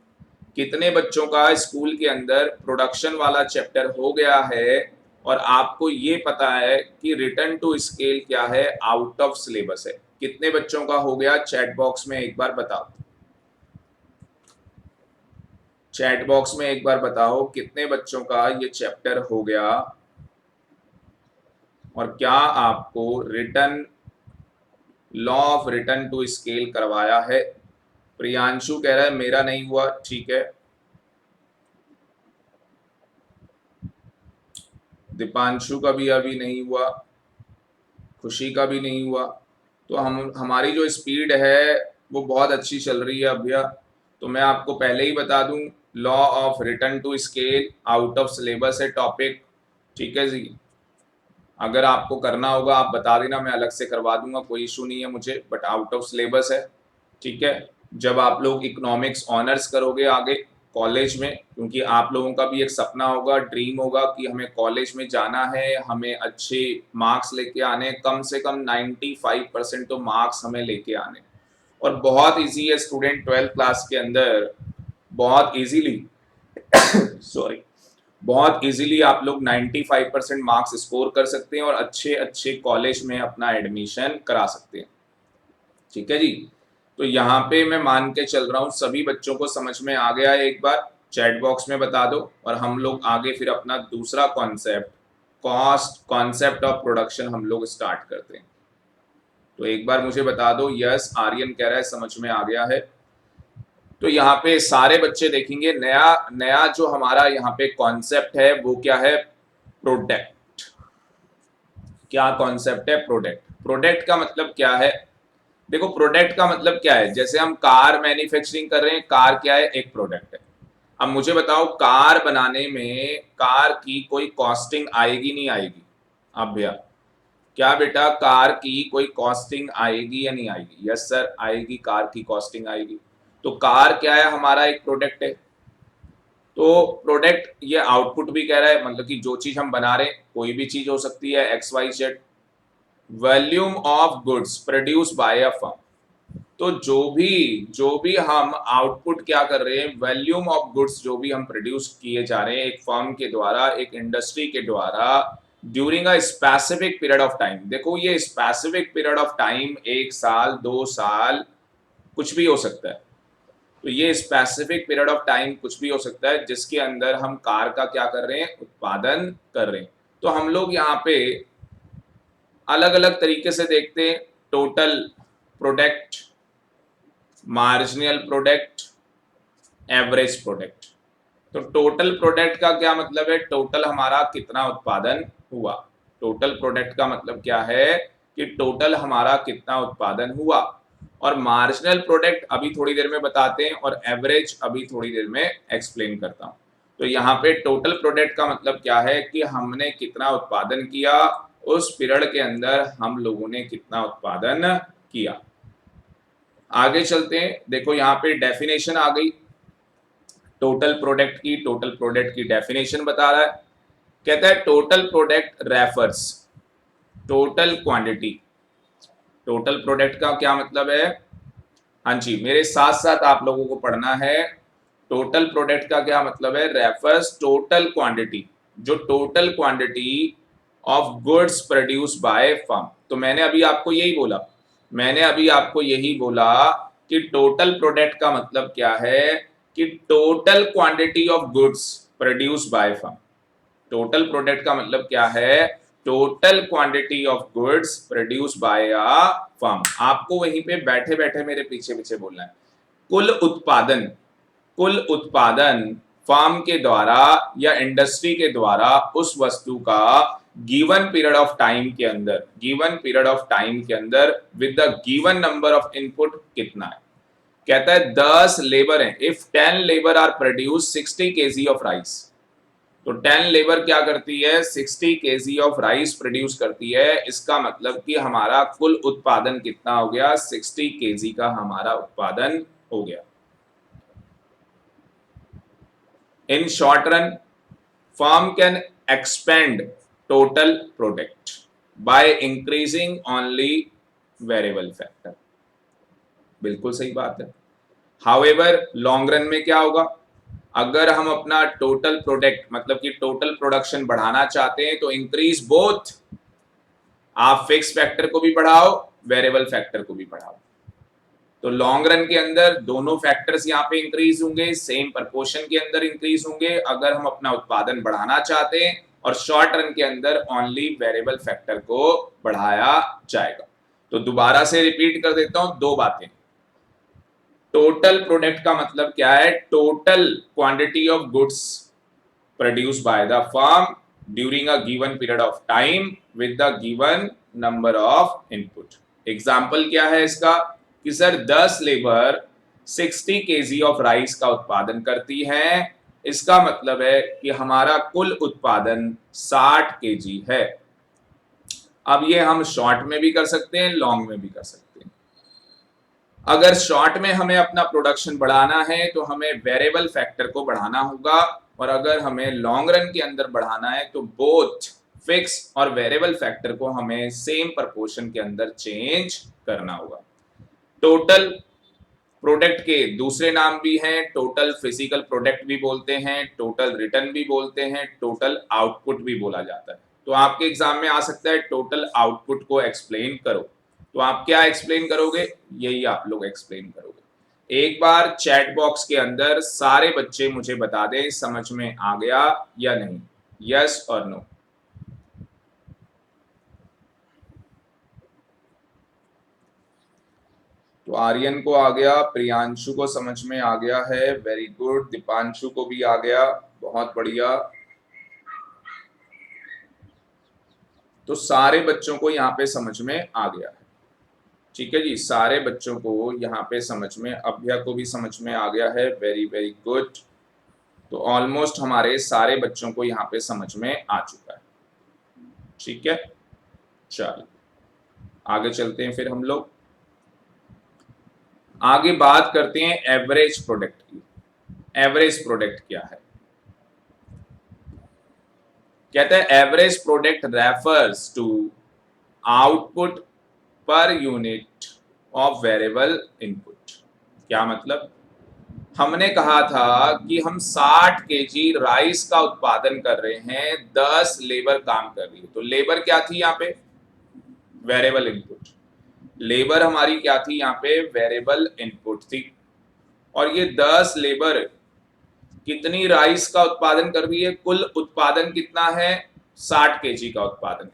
Speaker 1: कितने बच्चों का स्कूल के अंदर प्रोडक्शन वाला चैप्टर हो गया है और आपको ये पता है कि रिटर्न टू स्केल क्या है, आउट ऑफ सिलेबस है। कितने बच्चों का हो गया, चैट बॉक्स में एक बार बताओ, चैट बॉक्स में एक बार बताओ कितने बच्चों का ये चैप्टर हो गया। और क्या आपको return law of return to scale करवाया है? प्रियांशु कह रहा है मेरा नहीं हुआ, ठीक है। दीपांशु का भी अभी नहीं हुआ, खुशी का भी नहीं हुआ। तो हमारी जो स्पीड है वो बहुत अच्छी चल रही है भैया। तो मैं आपको पहले ही बता दूं, law of return to scale out of syllabus है टॉपिक, ठीक है जी। अगर आपको करना होगा आप बता देना, मैं अलग से करवा दूंगा, कोई इशू नहीं है मुझे, बट आउट ऑफ सिलेबस है, ठीक है। जब आप लोग इकोनॉमिक्स ऑनर्स करोगे आगे कॉलेज में, क्योंकि आप लोगों का भी एक सपना होगा, ड्रीम होगा कि हमें कॉलेज में जाना है, हमें अच्छे मार्क्स लेके आने, कम से कम 95% तो मार्क्स हमें लेके आने। और बहुत इजी है स्टूडेंट, 12th क्लास के अंदर बहुत इजीली सॉरी बहुत इजीली आप लोग 95% मार्क्स स्कोर कर सकते हैं और अच्छे अच्छे कॉलेज में अपना एडमिशन करा सकते हैं, ठीक है जी। तो यहाँ पे मैं मान के चल रहा हूँ सभी बच्चों को समझ में आ गया है, एक बार चैट बॉक्स में बता दो और हम लोग आगे फिर अपना दूसरा कॉन्सेप्ट, कॉन्सेप्ट ऑफ प्रोडक्शन हम लोग स्टार्ट करते हैं। तो एक बार मुझे बता दो, यस आर्यन कह रहा है समझ में आ गया है। तो यहाँ पे सारे बच्चे देखेंगे, नया नया जो हमारा यहाँ पे कॉन्सेप्ट है वो क्या है? प्रोडक्ट। क्या कॉन्सेप्ट है? प्रोडक्ट। प्रोडक्ट का मतलब क्या है? देखो प्रोडक्ट का मतलब क्या है, जैसे हम कार मैन्युफैक्चरिंग कर रहे हैं, कार क्या है? एक प्रोडक्ट है। अब मुझे बताओ कार बनाने में कार की कोई कॉस्टिंग आएगी नहीं आएगी? अब भैया क्या बेटा कार की कोई कॉस्टिंग आएगी या नहीं आएगी? यस सर आएगी, कार की कॉस्टिंग आएगी। तो कार क्या है? हमारा एक प्रोडक्ट है। तो प्रोडक्ट ये आउटपुट भी कह रहा है, मतलब कि जो चीज हम बना रहे हैं कोई भी चीज हो सकती है, X Y Z. Volume of goods produce by a firm. तो जो भी हम आउटपुट क्या कर रहे हैं, वॉल्यूम ऑफ गुड्स जो भी हम प्रोड्यूस किए जा रहे हैं एक फर्म के द्वारा, एक इंडस्ट्री के द्वारा, during a specific period of time. देखो ये स्पेसिफिक पीरियड ऑफ टाइम 1 साल 2 साल कुछ भी हो सकता है। तो ये स्पेसिफिक पीरियड ऑफ टाइम कुछ भी हो सकता है जिसके अंदर हम कार का क्या कर रहे हैं? उत्पादन कर रहे हैं। तो हम लोग यहाँ पे अलग अलग तरीके से देखते हैं, total product, marginal product, average product. तो टोटल प्रोडक्ट का क्या मतलब है? टोटल हमारा कितना उत्पादन हुआ। टोटल प्रोडक्ट का मतलब क्या है कि टोटल हमारा कितना उत्पादन हुआ। और मार्जिनल प्रोडक्ट अभी थोड़ी देर में बताते हैं और एवरेज अभी थोड़ी देर में एक्सप्लेन करता हूं। तो यहाँ पे टोटल प्रोडक्ट का मतलब क्या है कि हमने कितना उत्पादन किया, उस पीरियड के अंदर हम लोगों ने कितना उत्पादन किया। आगे चलते हैं, देखो यहाँ पे डेफिनेशन आ गई टोटल प्रोडक्ट की। टोटल प्रोडक्ट की डेफिनेशन बता रहा है, कहता है total product refers total quantity. Total product का क्या मतलब है? हाँ जी मेरे साथ साथ आप लोगों को पढ़ना है। टोटल प्रोडक्ट का क्या मतलब है? रेफर्स टोटल क्वांटिटी, जो total quantity of goods produce by firm. तो मैंने अभी आपको यही बोला कि टोटल प्रोडक्ट का मतलब क्या है कि total quantity of goods produce by firm. Total product का मतलब क्या है? Total quantity of goods produce by a firm. आपको वहीं पे बैठे बैठे मेरे पीछे पीछे बोलना है। कुल उत्पादन फर्म के द्वारा या इंडस्ट्री के द्वारा उस वस्तु का गिवन पीरियड ऑफ टाइम के अंदर with the given number of input कितना है। कहता है 10 लेबर है, if 10 labour are produce 60 KG of rice. तो 10 लेबर क्या करती है? 60 केजी ऑफ राइस प्रोड्यूस करती है। इसका मतलब कि हमारा कुल उत्पादन कितना हो गया? 60 केजी का हमारा उत्पादन हो गया। In short run, firm can expand total product by increasing only variable factor। बिल्कुल सही बात है। However, लॉन्ग रन में क्या होगा? अगर हम अपना टोटल प्रोडक्ट मतलब कि टोटल प्रोडक्शन बढ़ाना चाहते हैं तो इंक्रीज बोथ, आप फिक्स फैक्टर को भी बढ़ाओ, वेरिएबल फैक्टर को भी बढ़ाओ। तो लॉन्ग रन के अंदर दोनों फैक्टर्स यहाँ पे इंक्रीज होंगे, सेम प्रपोर्शन के अंदर इंक्रीज होंगे अगर हम अपना उत्पादन बढ़ाना चाहते हैं और शॉर्ट रन के अंदर ओनली वेरिएबल फैक्टर को बढ़ाया जाएगा। तो दोबारा से रिपीट कर देता हूं दो बातें। टोटल प्रोडक्ट का मतलब क्या है? Total quantity of goods produce by the firm during a given period of time with the given number of input. Example क्या है इसका कि sir 10 labour 60 KG of rice का उत्पादन करती हैं, इसका मतलब है कि हमारा कुल उत्पादन 60 केजी है। अब ये हम शॉर्ट में भी कर सकते हैं, लॉन्ग में भी कर सकते हैं। अगर शॉर्ट में हमें अपना प्रोडक्शन बढ़ाना है तो हमें वेरिएबल फैक्टर को बढ़ाना होगा, और अगर हमें लॉन्ग रन के अंदर बढ़ाना है तो बोथ फिक्स और वेरिएबल फैक्टर को हमें सेम प्रपोर्शन के अंदर चेंज करना होगा। टोटल प्रोडक्ट के दूसरे नाम भी हैं, टोटल फिजिकल प्रोडक्ट भी बोलते हैं, टोटल रिटर्न भी बोलते हैं, टोटल आउटपुट भी बोला जाता है। तो आपके एग्जाम में आ सकता है टोटल आउटपुट को एक्सप्लेन करो, तो आप क्या एक्सप्लेन करोगे? यही आप लोग एक्सप्लेन करोगे। एक बार चैट बॉक्स के अंदर सारे बच्चे मुझे बता दें समझ में आ गया या नहीं, यस और नो। तो आर्यन को आ गया, प्रियांशु को समझ में आ गया है, वेरी गुड। दीपांशु को भी आ गया, बहुत बढ़िया। तो सारे बच्चों को यहाँ पे समझ में आ गया है, ठीक है जी। सारे बच्चों को यहाँ पे समझ में, अभ्या को भी समझ में आ गया है, वेरी वेरी गुड। तो ऑलमोस्ट हमारे सारे बच्चों को यहाँ पे समझ में आ चुका है, ठीक है। चलो आगे चलते हैं, फिर हम लोग आगे बात करते हैं एवरेज प्रोडक्ट की। एवरेज प्रोडक्ट क्या है? कहते हैं average product refers to output per unit of variable input. क्या मतलब? हमने कहा था कि हम 60 केजी राइस का उत्पादन कर रहे हैं, 10 लेबर काम कर रही है। तो लेबर क्या थी यहाँ पे? Variable input. लेबर हमारी क्या थी यहाँ पे? वेरिएबल इनपुट थी। और ये 10 लेबर कितनी राइस का उत्पादन कर रही है? कुल उत्पादन कितना है? 60 केजी का उत्पादन।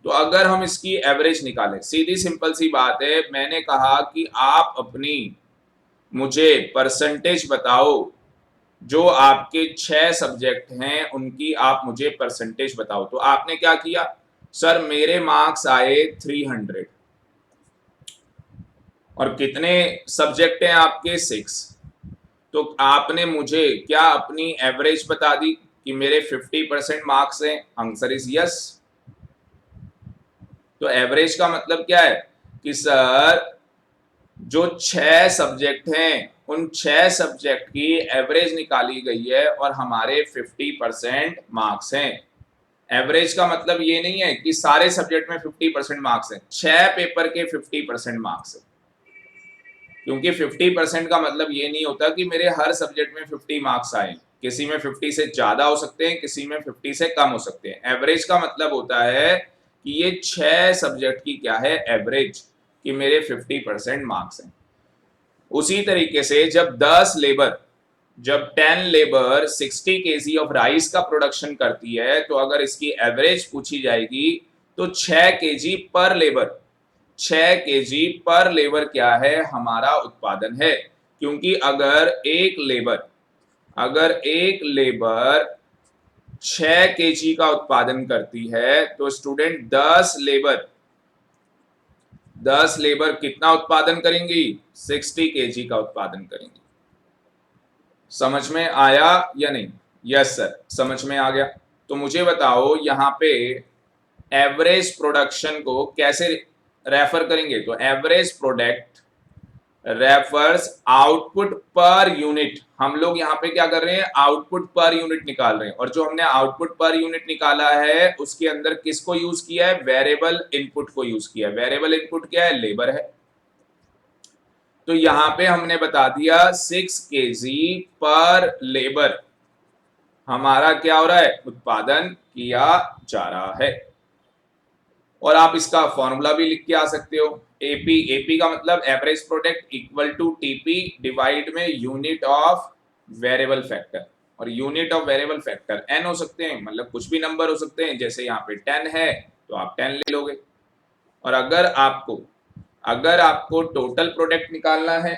Speaker 1: तो अगर हम इसकी एवरेज निकालें, सीधी सिंपल सी बात है, मैंने कहा कि आप अपनी मुझे परसेंटेज बताओ, जो आपके 6 सब्जेक्ट हैं उनकी आप मुझे परसेंटेज बताओ। तो आपने क्या किया? सर मेरे मार्क्स आए 300, और कितने सब्जेक्ट हैं आपके? 6। तो आपने मुझे क्या अपनी एवरेज बता दी कि मेरे 50% मार्क्स हैं? Answer is yes. तो एवरेज का मतलब क्या है कि सर जो 6 सब्जेक्ट हैं उन 6 सब्जेक्ट की एवरेज निकाली गई है और हमारे 50% मार्क्स हैं। एवरेज का मतलब ये नहीं है कि सारे सब्जेक्ट में 50% मार्क्स हैं, 6 पेपर के 50% मार्क्स हैं। क्योंकि 50% का मतलब ये नहीं होता कि मेरे हर सब्जेक्ट में 50 मार्क्स आए, किसी में 50 से ज्यादा हो सकते हैं, किसी में 50 से कम हो सकते हैं। एवरेज का मतलब होता है कि ये 6 सब्जेक्ट की क्या है? एवरेज, कि मेरे 50% मार्क्स हैं। उसी तरीके से जब 10 लेबर, जब 10 लेबर 60 केजी ऑफ राइस का प्रोडक्शन करती है, तो अगर इसकी एवरेज पूछी जाएगी तो 6 केजी पर लेबर, 6 केजी पर लेबर क्या है? हमारा उत्पादन है। क्योंकि अगर एक लेबर 6 केजी का उत्पादन करती है तो स्टूडेंट 10 लेबर कितना उत्पादन करेंगी? 60 केजी का उत्पादन करेंगी। समझ में आया या नहीं? यस सर, समझ में आ गया। तो मुझे बताओ यहाँ पे एवरेज प्रोडक्शन को कैसे रेफर करेंगे? तो average product refers output per unit. हम लोग यहाँ पे क्या कर रहे हैं? आउटपुट पर यूनिट निकाल रहे हैं, और जो हमने आउटपुट पर यूनिट निकाला है उसके अंदर किसको यूज किया है? वेरिएबल इनपुट को यूज किया है। वेरिएबल इनपुट क्या है? लेबर है। तो यहां पे हमने बता दिया 6 केजी पर लेबर हमारा क्या हो रहा है? उत्पादन किया जा रहा है। और आप इसका फॉर्मूला भी लिख के आ सकते हो। एपी, एपी का मतलब average product equal to TP divide में यूनिट ऑफ वेरिएबल फैक्टर। और unit of variable factor n हो सकते हैं, मतलब कुछ भी नंबर हो सकते हैं, जैसे यहाँ पे 10 है तो आप 10 ले लोगे। और अगर आपको टोटल प्रोडक्ट निकालना है,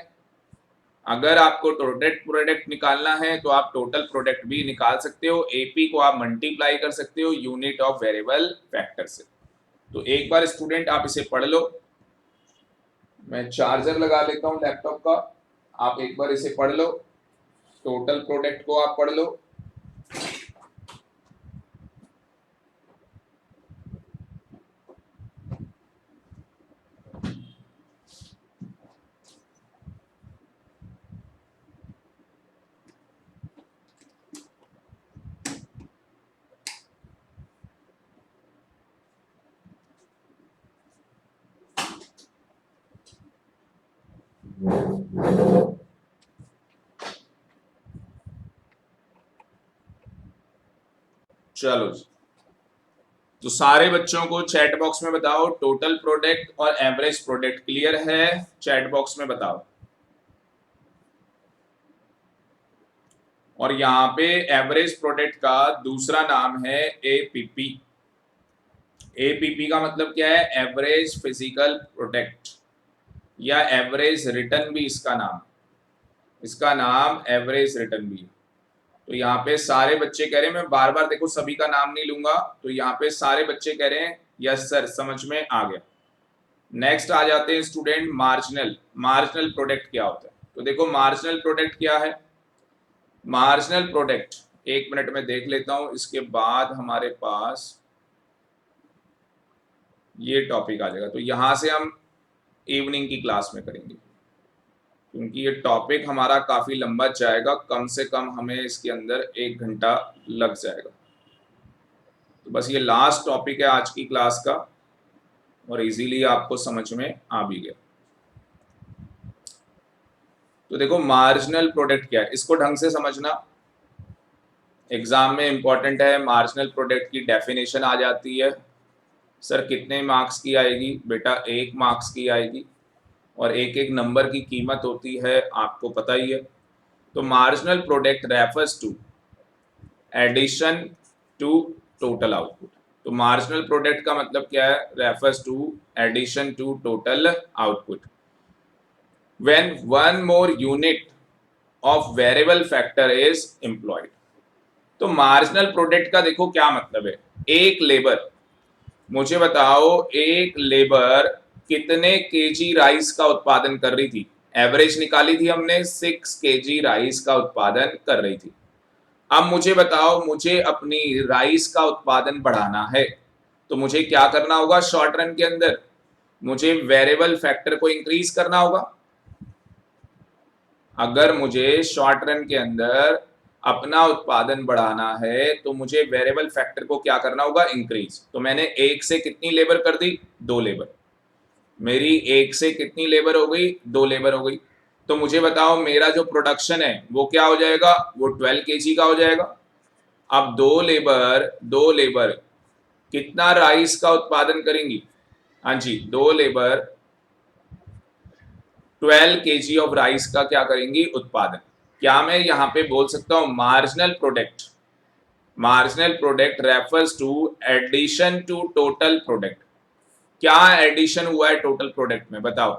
Speaker 1: अगर आपको टोटल प्रोडक्ट निकालना है तो आप टोटल प्रोडक्ट भी निकाल सकते हो, एपी को आप मल्टीप्लाई कर सकते हो यूनिट ऑफ वेरिएबल फैक्टर से। तो एक बार स्टूडेंट आप इसे पढ़ लो, मैं चार्जर लगा लेता हूं लैपटॉप का, आप एक बार इसे पढ़ लो, टोटल प्रोडक्ट को आप पढ़ लो। चलो जी, तो सारे बच्चों को चैट बॉक्स में बताओ टोटल प्रोडक्ट और एवरेज प्रोडक्ट क्लियर है, चैट बॉक्स में बताओ। और यहाँ पे एवरेज प्रोडक्ट का दूसरा नाम है एपीपी। एपीपी का मतलब क्या है? एवरेज फिजिकल प्रोडक्ट या एवरेज रिटर्न भी इसका नाम एवरेज रिटर्न भी है। तो यहाँ पे सारे बच्चे कह रहे हैं, मैं बार बार देखो सभी का नाम नहीं लूंगा, तो यहाँ पे सारे बच्चे कह रहे हैं यस सर, समझ में आ गया। नेक्स्ट आ जाते हैं स्टूडेंट मार्जिनल प्रोडक्ट क्या होता है। तो देखो मार्जिनल प्रोडक्ट क्या है, मार्जिनल प्रोडक्ट एक मिनट में देख लेता हूं, इसके बाद हमारे पास ये टॉपिक आ जाएगा, तो यहां से हम इवनिंग की क्लास में करेंगे, क्योंकि ये टॉपिक हमारा काफी लंबा जाएगा, कम से कम हमें इसके अंदर 1 घंटा लग जाएगा। तो बस ये लास्ट टॉपिक है आज की क्लास का, और इजीली आपको समझ में आ भी गया। तो देखो मार्जिनल प्रोडक्ट क्या है, इसको ढंग से समझना, एग्जाम में इंपॉर्टेंट है। मार्जिनल प्रोडक्ट की डेफिनेशन आ जाती है, सर कितने मार्क्स की आएगी? बेटा 1 मार्क्स की आएगी, और एक एक नंबर की कीमत होती है, आपको पता ही है। तो marginal product refers to addition to total output. तो मार्जिनल प्रोडक्ट का मतलब क्या है? Refers to addition to total output when one more unit of variable factor is employed. तो मार्जिनल प्रोडक्ट का देखो क्या मतलब है, एक लेबर, मुझे बताओ एक लेबर कितने केजी राइस का उत्पादन कर रही थी? एवरेज निकाली थी हमने, 6 केजी राइस का उत्पादन कर रही थी। अब मुझे बताओ, मुझे अपनी राइस का उत्पादन बढ़ाना है, तो मुझे क्या करना होगा? शॉर्ट रन के अंदर मुझे वेरिएबल फैक्टर को इंक्रीज करना होगा। अगर मुझे शॉर्ट रन के अंदर अपना उत्पादन बढ़ाना है तो मुझे वेरिएबल फैक्टर को क्या करना होगा? इंक्रीज। तो मैंने 1 से कितनी लेबर कर दी? 2 लेबर। मेरी 1 से कितनी लेबर हो गई? 2 लेबर हो गई। तो मुझे बताओ मेरा जो प्रोडक्शन है वो क्या हो जाएगा? वो 12 केजी का हो जाएगा। अब 2 लेबर कितना राइस का उत्पादन करेंगी? हाँ जी, 2 लेबर 12 केजी ऑफ राइस का क्या करेंगी? उत्पादन। क्या मैं यहाँ पे बोल सकता हूँ marginal product refers to addition to total product. क्या एडिशन हुआ है टोटल प्रोडक्ट में? बताओ,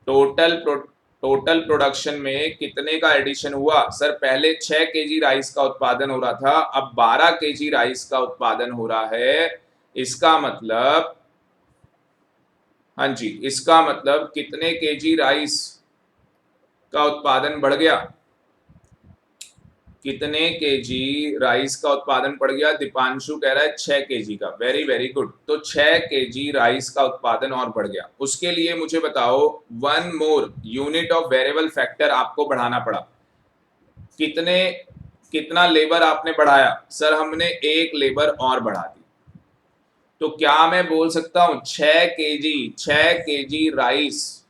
Speaker 1: टोटल प्रोडक्शन में कितने का एडिशन हुआ? सर पहले 6 केजी राइस का उत्पादन हो रहा था, अब 12 केजी राइस का उत्पादन हो रहा है। इसका मतलब, हाँ जी, इसका मतलब कितने केजी राइस का उत्पादन बढ़ गया? कितने केजी राइस का उत्पादन बढ़ गया? दीपांशु कह रहा है 6 केजी का। Very very good. तो 6 केजी राइस का उत्पादन और बढ़ गया। उसके लिए मुझे बताओ 1 more unit of variable factor आपको बढ़ाना पड़ा। कितना लेबर आपने बढ़ाया? सर हमने 1 लेबर और बढ़ा दी। तो क्या मैं बोल सकता हूं 6 केजी राइस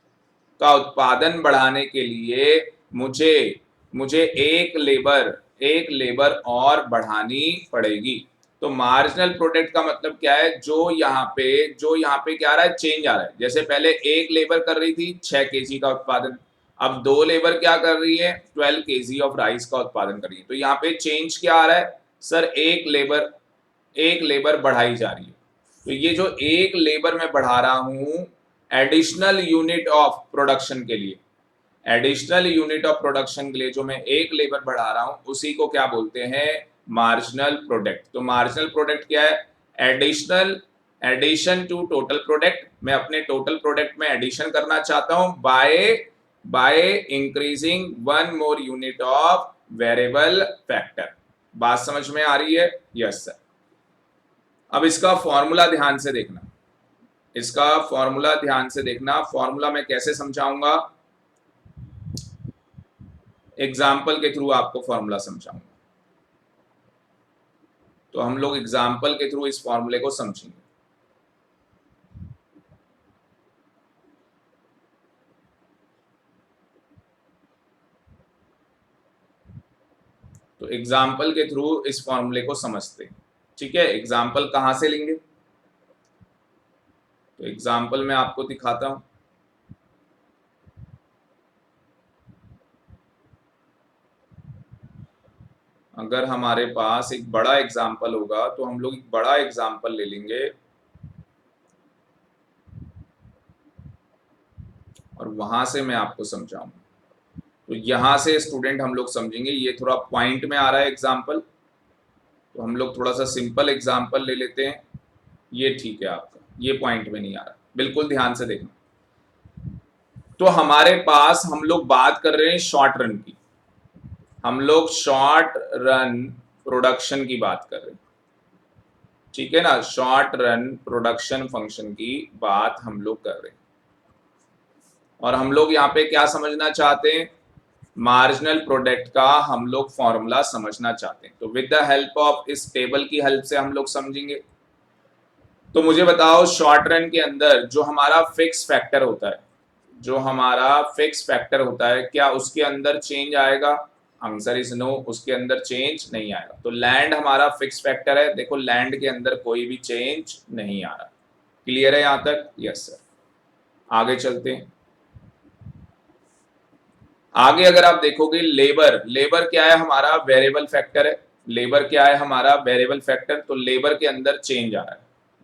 Speaker 1: का उत्पादन बढ़ाने के लिए मुझे एक लेबर और बढ़ानी पड़ेगी। तो मार्जिनल प्रोडक्ट का मतलब क्या है? जो यहाँ पे क्या आ रहा है? चेंज आ रहा है। जैसे पहले 1 लेबर कर रही थी 6 केजी का उत्पादन, अब 2 लेबर क्या कर रही है, 12 kg ऑफ राइस का उत्पादन कर रही है। तो यहाँ पे चेंज क्या आ रहा है सर, एक लेबर बढ़ाई जा रही है। तो ये जो एक लेबर मैं बढ़ा रहा हूं एडिशनल यूनिट ऑफ प्रोडक्शन के लिए, एडिशनल यूनिट ऑफ प्रोडक्शन के लिए जो मैं एक लेबर बढ़ा रहा हूं उसी को क्या बोलते हैं, मार्जिनल प्रोडक्ट। तो मार्जिनल प्रोडक्ट क्या है, additional addition to total product. मैं अपने टोटल प्रोडक्ट में एडिशन करना चाहता हूं by increasing 1 more unit of variable factor. बात समझ में आ रही है? Yes sir. अब इसका फॉर्मूला ध्यान से देखना, इसका फॉर्मूला ध्यान से देखना। फॉर्मूला मैं कैसे समझाऊंगा, एग्जाम्पल के थ्रू आपको फॉर्मूला समझाऊंगा। तो हम लोग एग्जाम्पल के थ्रू इस फॉर्मूले को समझेंगे। तो एग्जाम्पल के थ्रू इस फॉर्मूले को समझते हैं। ठीक है, एग्जाम्पल कहां से लेंगे, तो एग्जाम्पल मैं आपको दिखाता हूं। अगर हमारे पास एक बड़ा एग्जाम्पल होगा तो हम लोग एक बड़ा एग्जाम्पल ले लेंगे और वहां से मैं आपको समझाऊंगा। तो यहां से स्टूडेंट हम लोग समझेंगे, ये थोड़ा पॉइंट में आ रहा है एग्जाम्पल, तो हम लोग थोड़ा सा सिंपल एग्जाम्पल ले लेते हैं। ये ठीक है आपका, ये पॉइंट में नहीं आ रहा, बिल्कुल ध्यान से देखना। तो हमारे पास हम लोग बात कर रहे हैं शॉर्ट रन की, हम लोग शॉर्ट रन प्रोडक्शन की बात कर रहे हैं। ठीक है ना, शॉर्ट रन प्रोडक्शन फंक्शन की बात हम लोग कर रहे हैं। और हम लोग यहाँ पे क्या समझना चाहते हैं, मार्जिनल प्रोडक्ट का हम लोग फॉर्मूला समझना चाहते हैं। तो विद द हेल्प ऑफ इस टेबल की हेल्प से हम लोग समझेंगे। तो मुझे बताओ शॉर्ट रन के अंदर जो हमारा फिक्स फैक्टर होता है, जो हमारा फिक्स फैक्टर होता है, क्या उसके अंदर चेंज आएगा? आंसर इज नो, उसके अंदर चेंज नहीं आएगा। तो लैंड हमारा फिक्स फैक्टर है, देखो लैंड के अंदर कोई भी चेंज नहीं आ रहा। क्लियर है यहां तक? Yes sir. आगे चलते हैं। आगे अगर आप देखोगे लेबर, लेबर क्या है हमारा, वेरिएबल फैक्टर है। लेबर क्या है हमारा, वेरिएबल फैक्टर। तो लेबर के अंदर चेंज आ रहा है,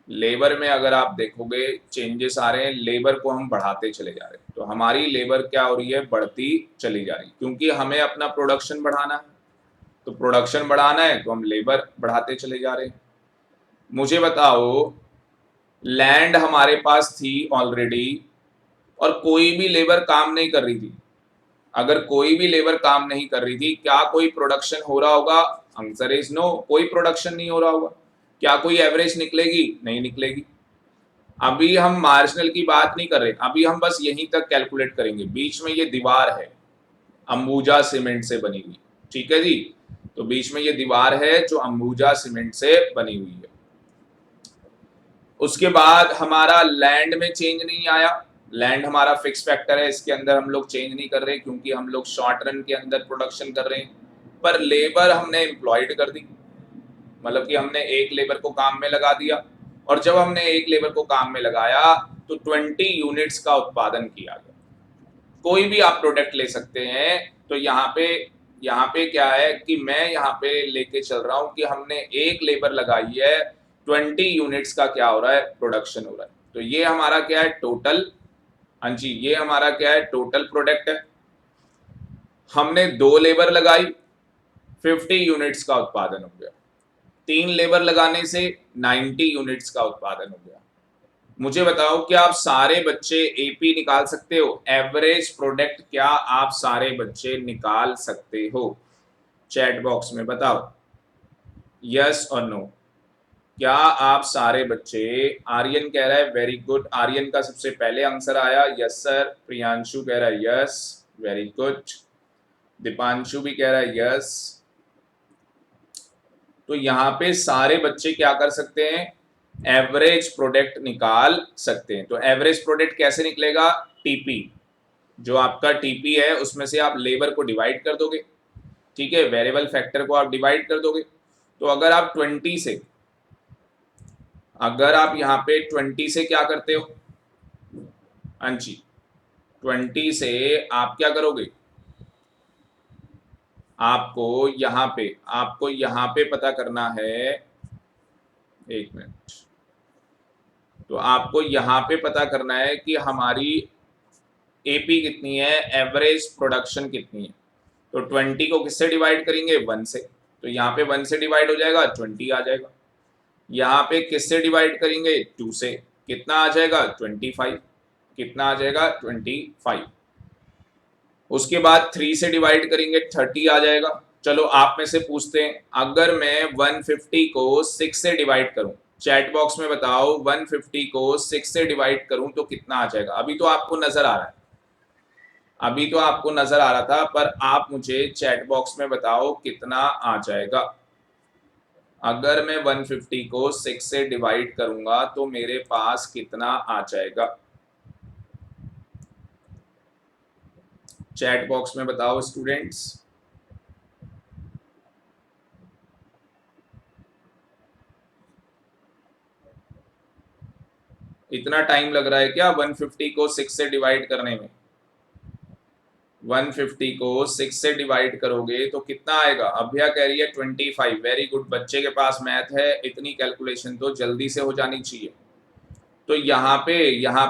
Speaker 1: लेबर में अगर आप देखोगे चेंजेस आ रहे हैं, लेबर को हम बढ़ाते चले जा रहे हैं। तो हमारी लेबर क्या हो रही है, बढ़ती चली जा रही है, क्योंकि हमें अपना प्रोडक्शन बढ़ाना है। तो प्रोडक्शन बढ़ाना है तो हम लेबर बढ़ाते चले जा रहे हैं। मुझे बताओ लैंड हमारे पास थी ऑलरेडी और कोई भी लेबर काम नहीं कर रही थी। अगर कोई भी लेबर काम नहीं कर रही थी, क्या कोई प्रोडक्शन हो रहा होगा? आंसर इज नो, कोई प्रोडक्शन नहीं हो रहा होगा। क्या कोई एवरेज निकलेगी? नहीं निकलेगी। अभी हम मार्जिनल की बात नहीं कर रहे, अभी हम बस यहीं तक कैलकुलेट करेंगे। बीच में ये दीवार है अंबुजा सीमेंट से बनी हुई, ठीक है जी। तो बीच में ये दीवार है जो अंबुजा सीमेंट से बनी हुई है। उसके बाद हमारा लैंड में चेंज नहीं आया, लैंड हमारा फिक्स फैक्टर है, इसके अंदर हम लोग चेंज नहीं कर रहे क्योंकि हम लोग शॉर्ट रन के अंदर प्रोडक्शन कर रहे हैं। पर लेबर हमने एम्प्लॉयड कर दी, मतलब कि हमने एक लेबर को काम में लगा दिया, और जब हमने एक लेबर को काम में लगाया तो 20 यूनिट्स का उत्पादन किया गया। कोई भी आप प्रोडक्ट ले सकते हैं। तो यहाँ पे क्या है कि मैं यहाँ पे लेके चल रहा हूँ कि हमने एक लेबर लगाई है, 20 यूनिट्स का क्या हो रहा है, प्रोडक्शन हो रहा है। तो ये हमारा क्या है, टोटल। हाँ जी, ये हमारा क्या है, टोटल प्रोडक्ट है। हमने 2 लेबर लगाई, 50 यूनिट्स का उत्पादन हो गया। 3 लेबर लगाने से 90 यूनिट्स का उत्पादन हो गया। मुझे बताओ क्या आप सारे बच्चे एपी निकाल सकते हो, एवरेज प्रोडक्ट क्या आप सारे बच्चे निकाल सकते हो? चैट बॉक्स में बताओ यस और नो। क्या आप सारे बच्चे, आर्यन कह रहा है वेरी गुड, आर्यन का सबसे पहले आंसर आया, यस सर। प्रियांशु कह रहा है यस, वेरी गुड। दीपांशु भी कह रहा है यस। तो यहाँ पे सारे बच्चे क्या कर सकते हैं, एवरेज प्रोडक्ट निकाल सकते हैं। तो एवरेज प्रोडक्ट कैसे निकलेगा, टीपी, जो आपका टीपी है उसमें से आप लेबर को डिवाइड कर दोगे, ठीक है, वेरिएबल फैक्टर को आप डिवाइड कर दोगे। तो अगर आप 20 से, अगर आप यहाँ पे 20 से क्या करते हो, हाँ जी, 20 से आप क्या करोगे, आपको यहाँ पे पता करना है, एक मिनट, तो आपको यहाँ पे पता करना है कि हमारी एपी कितनी है, एवरेज प्रोडक्शन कितनी है। तो 20 को किससे डिवाइड करेंगे, 1 से, तो यहाँ पे 1 से डिवाइड हो जाएगा, 20 आ जाएगा। यहाँ पे किससे डिवाइड करेंगे, 2 से, कितना आ जाएगा, 25, कितना आ जाएगा, 25। उसके बाद 3 से डिवाइड करेंगे, 30 आ जाएगा। चलो आप में से पूछते हैं, अगर मैं 150 को 6 से डिवाइड करूं, चैट बॉक्स में बताओ 150 को 6 से डिवाइड करूं तो कितना आ जाएगा। अभी तो आपको नजर आ रहा है, अभी तो आपको नजर आ रहा था, पर आप मुझे चैट बॉक्स में बताओ कितना आ जाएगा। अगर मैं 150 को 6 से डिवाइड करूंगा तो मेरे पास कितना आ जाएगा, चैट बॉक्स में बताओ स्टूडेंट्स। इतना टाइम लग रहा है क्या 150 को 6 से डिवाइड करने में? 150 को 6 से डिवाइड करोगे तो कितना आएगा? अभ्या कह रही है 25। वेरी गुड, बच्चे के पास मैथ है, इतनी कैलकुलेशन तो जल्दी से हो जानी चाहिए। तो यहाँ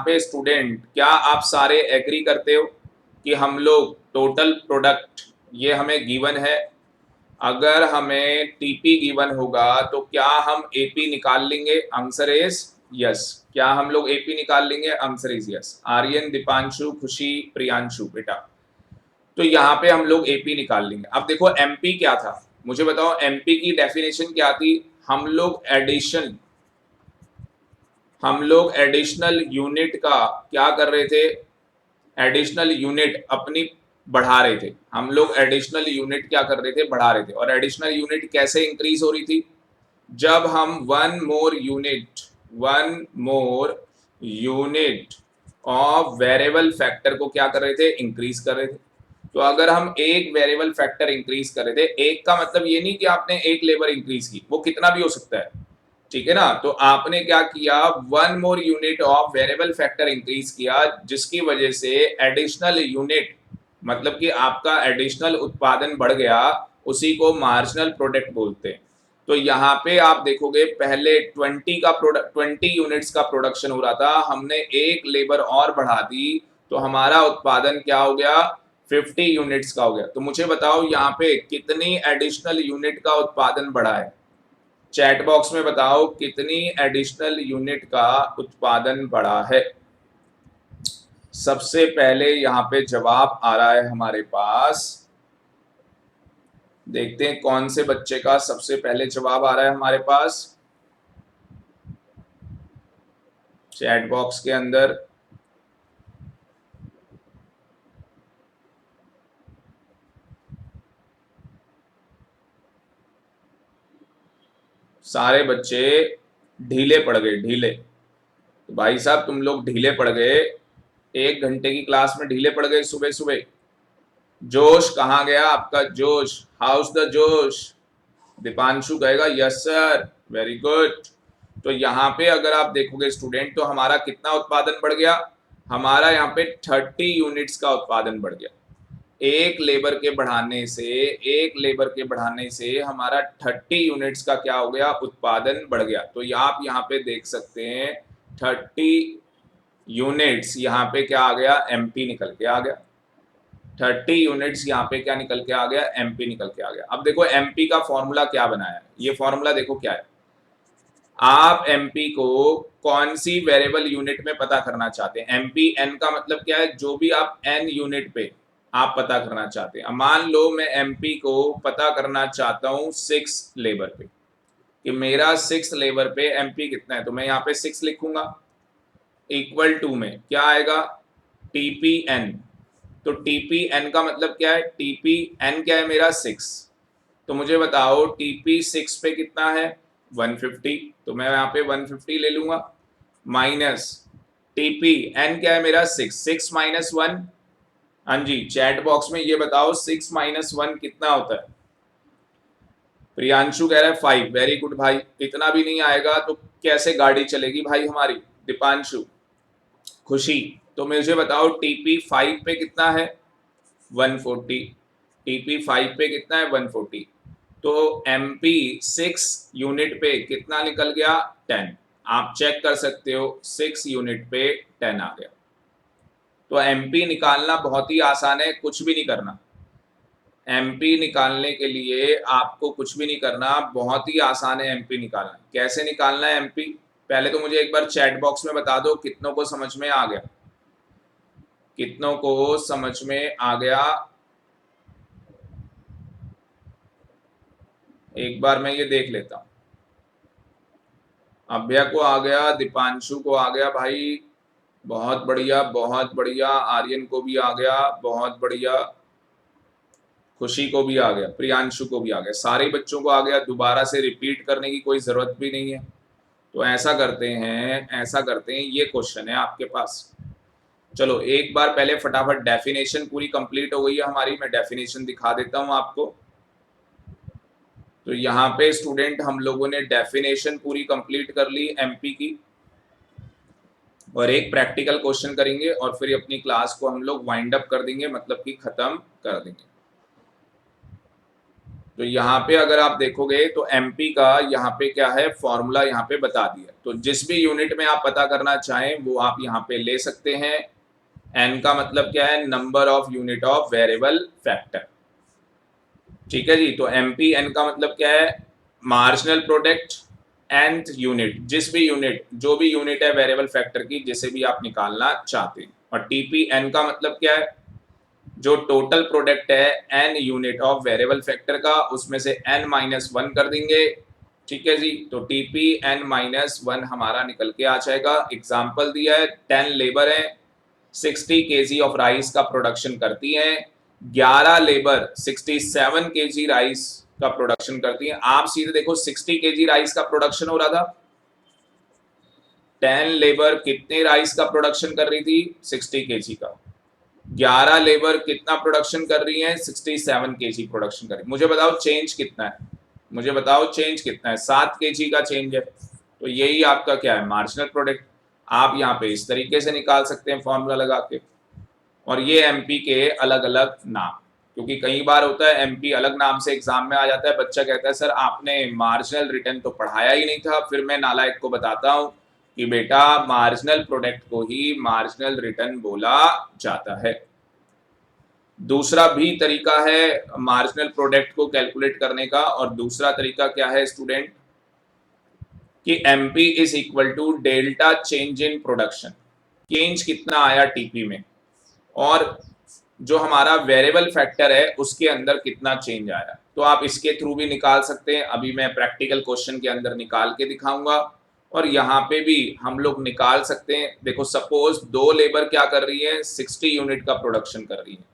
Speaker 1: पे स्टूडेंट, क्या आप सारे एग्री करते हो कि हम लोग टोटल प्रोडक्ट, ये हमें गिवन है, अगर हमें टीपी गिवन होगा तो क्या हम एपी निकाल लेंगे? Answer is yes. क्या हम लोग एपी निकाल लेंगे? Answer is yes. Aryan, Deepanshu, Khushi, Priyanshu बेटा, तो यहाँ पे हम लोग एपी निकाल लेंगे। अब देखो एमपी क्या था, मुझे बताओ एमपी की डेफिनेशन क्या थी। हम लोग एडिशनल यूनिट का क्या कर रहे थे, एडिशनल यूनिट अपनी बढ़ा रहे थे। हम लोग एडिशनल यूनिट क्या कर रहे थे, बढ़ा रहे थे। और एडिशनल यूनिट कैसे इंक्रीज हो रही थी, जब हम one more unit of variable factor को क्या कर रहे थे, इंक्रीज कर रहे थे। तो अगर हम एक वेरिएबल फैक्टर इंक्रीज कर रहे थे, एक का मतलब ये नहीं कि आपने एक लेबर इंक्रीज की, वो कितना भी हो सकता है, ठीक है ना। तो आपने क्या किया, one more unit of variable factor increase किया, जिसकी वजह से एडिशनल यूनिट, मतलब कि आपका एडिशनल उत्पादन बढ़ गया, उसी को मार्जिनल प्रोडक्ट बोलते हैं। तो यहाँ पे आप देखोगे पहले 20 यूनिट्स का प्रोडक्शन हो रहा था, हमने एक लेबर और बढ़ा दी तो हमारा उत्पादन क्या हो गया, 50 यूनिट्स का हो गया। तो मुझे बताओ यहाँ पे कितनी एडिशनल यूनिट का उत्पादन बढ़ा है, चैट बॉक्स में बताओ कितनी एडिशनल यूनिट का उत्पादन बढ़ा है। सबसे पहले यहाँ पे जवाब आ रहा है हमारे पास, देखते हैं कौन से बच्चे का सबसे पहले जवाब आ रहा है हमारे पास चैट बॉक्स के अंदर। सारे बच्चे ढीले पड़ गए, ढीले। तो भाई साहब तुम लोग ढीले पड़ गए, 1 घंटे की क्लास में ढीले पड़ गए सुबह सुबह। जोश कहाँ गया आपका, जोश, हाउस द जोश। दीपांशु कहेगा यस सर, वेरी गुड। तो यहाँ पे अगर आप देखोगे स्टूडेंट, तो हमारा कितना उत्पादन बढ़ गया, हमारा यहाँ पे 30 यूनिट्स का उत्पादन बढ़ गया। एक लेबर के बढ़ाने से हमारा 30 यूनिट्स का क्या हो गया, उत्पादन बढ़ गया। तो आप यहाँ पे देख सकते हैं 30 यूनिट्स, यहाँ पे क्या आ गया, एमपी निकल के आ गया। 30 यूनिट्स यहाँ पे क्या निकल के आ गया, एमपी निकल के आ गया। अब देखो एमपी का फॉर्मूला क्या बनाया है, ये फॉर्मूला देखो क्या है। आप एमपी को कौन सी वेरिएबल यूनिट में पता करना चाहते हैं, एमपी एन का मतलब क्या है, जो भी आप एन यूनिट पे आप पता करना चाहते हैं। अब मान लो मैं एमपी को पता करना चाहता हूं 6 लेबर पे, कि मेरा 6 लेबर पे एमपी कितना है, तो मैं यहाँ पे 6 लिखूंगा, इक्वल टू में क्या आएगा, टीपी एन। तो टीपी एन का मतलब क्या है, टीपी एन क्या है मेरा 6। तो मुझे बताओ टीपी 6 पे कितना है, 150। तो मैं यहाँ पे 150 ले लूंगा, माइनस टीपी एन क्या है मेरा 6, 6 माइनस 1। हाँ जी, चैट बॉक्स में ये बताओ 6 माइनस 1 कितना होता है। प्रियांशु कह रहा है 5, वेरी गुड भाई। इतना भी नहीं आएगा तो कैसे गाड़ी चलेगी भाई हमारी, दीपांशु। खुशी, तो मुझे बताओ टीपी 5 पे कितना है 140, टीपी 5 पे कितना है 140, तो एमपी 6 यूनिट पे कितना निकल गया 10। आप चेक कर सकते हो 6 यूनिट पे 10 आ गया। तो एमपी निकालना बहुत ही आसान है, कुछ भी नहीं करना। एमपी निकालने के लिए आपको कुछ भी नहीं करना, बहुत ही आसान है एमपी निकालना। कैसे निकालना है एमपी, पहले तो मुझे एक बार चैट बॉक्स में बता दो कितनों को समझ में आ गया, कितनों को समझ में आ गया। एक बार मैं ये देख लेता हूं। अभ्या को आ गया, दीपांशु को आ गया भाई, बहुत बढ़िया बहुत बढ़िया, आर्यन को भी आ गया, बहुत बढ़िया, खुशी को भी आ गया, प्रियांशु को भी आ गया, सारे बच्चों को आ गया। दोबारा से रिपीट करने की कोई जरूरत भी नहीं है। तो ऐसा करते हैं ये क्वेश्चन है आपके पास। चलो एक बार पहले फटाफट डेफिनेशन पूरी कंप्लीट हो गई है हमारी, मैं डेफिनेशन दिखा देता हूं आपको। तो यहाँ पे स्टूडेंट हम लोगों ने डेफिनेशन पूरी कंप्लीट कर ली एमपी की, और एक प्रैक्टिकल क्वेश्चन करेंगे और फिर अपनी क्लास को हम लोग वाइंड अप कर देंगे, मतलब कि खत्म कर देंगे। तो यहाँ पे अगर आप देखोगे तो एमपी का यहाँ पे क्या है फॉर्मूला यहाँ पे बता दिया। तो जिस भी यूनिट में आप पता करना चाहें वो आप यहाँ पे ले सकते हैं। एन का मतलब क्या है, number of unit of variable factor. ठीक है जी, तो एमपी एन का मतलब क्या है, मार्जिनल प्रोडक्ट एंड यूनिट, जिस भी यूनिट, जो भी यूनिट है वेरिएबल फैक्टर की, जिसे भी आप निकालना चाहते हैं। और टीपी एन का मतलब क्या है, जो टोटल प्रोडक्ट है N unit of variable factor का, उसमें से एन माइनस 1 कर देंगे। ठीक है जी, तो टीपी एन माइनस 1 हमारा निकल के आ जाएगा। एग्जाम्पल दिया है, 10 लेबर है 60 केजी ऑफ राइस का प्रोडक्शन करती हैं, 11 लेबर 67 केजी राइस का प्रोडक्शन करती हैं। आप सीधे देखो 60 केजी राइस का प्रोडक्शन हो रहा था, 10 लेबर कितने राइस का प्रोडक्शन कर रही थी 60 केजी का, 11 लेबर कितना प्रोडक्शन कर रही है 67 केजी प्रोडक्शन कर रही है। मुझे बताओ चेंज कितना है, मुझे बताओ चेंज कितना है, 7 केजी का चेंज है। तो यही आपका क्या है, मार्जिनल प्रोडक्ट। आप यहाँ पे इस तरीके से निकाल सकते हैं फॉर्मूला लगा के। और ये एमपी के अलग अलग नाम, क्योंकि कई बार होता है एमपी अलग नाम से एग्जाम में आ जाता है, बच्चा कहता है सर आपने मार्जिनल रिटर्न तो पढ़ाया ही नहीं था। फिर मैं नालायक को बताता हूँ कि बेटा मार्जिनल प्रोडक्ट को ही मार्जिनल रिटर्न बोला जाता है। दूसरा भी तरीका है मार्जिनल प्रोडक्ट को कैलकुलेट करने का, और दूसरा तरीका क्या है स्टूडेंट, कि MP is equal to delta change in production, change कितना आया टीपी में, और जो हमारा वेरिएबल फैक्टर है उसके अंदर कितना चेंज आया। तो आप इसके थ्रू भी निकाल सकते हैं, अभी मैं प्रैक्टिकल क्वेश्चन के अंदर निकाल के दिखाऊंगा। और यहाँ पे भी हम लोग निकाल सकते हैं। देखो सपोज 2 लेबर क्या कर रही है 60 यूनिट का प्रोडक्शन कर रही है,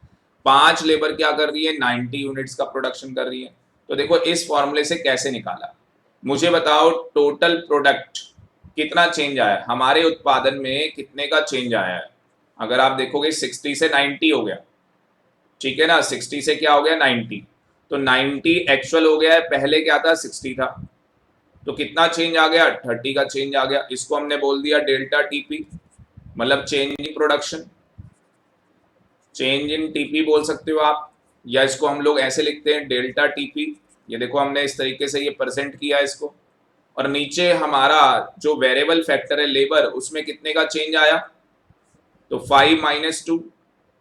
Speaker 1: 5 लेबर क्या कर रही है 90 यूनिट्स का प्रोडक्शन कर रही है। तो देखो इस फॉर्मूले से कैसे निकाला, मुझे बताओ टोटल प्रोडक्ट कितना चेंज आया, हमारे उत्पादन में कितने का चेंज आया है। अगर आप देखोगे 60 से 90 हो गया, ठीक है ना, 60 से क्या हो गया 90, तो 90 एक्चुअल हो गया है, पहले क्या था 60 था, तो कितना चेंज आ गया 30 का चेंज आ गया। इसको हमने बोल दिया डेल्टा टीपी, मतलब change in production, change in TP बोल सकते हो आप, या इसको हम लोग ऐसे लिखते हैं डेल्टा टीपी। ये देखो हमने इस तरीके से ये प्रेजेंट किया इसको। और नीचे हमारा जो वेरिएबल फैक्टर है लेबर, उसमें कितने का चेंज आया, तो 5 माइनस 2।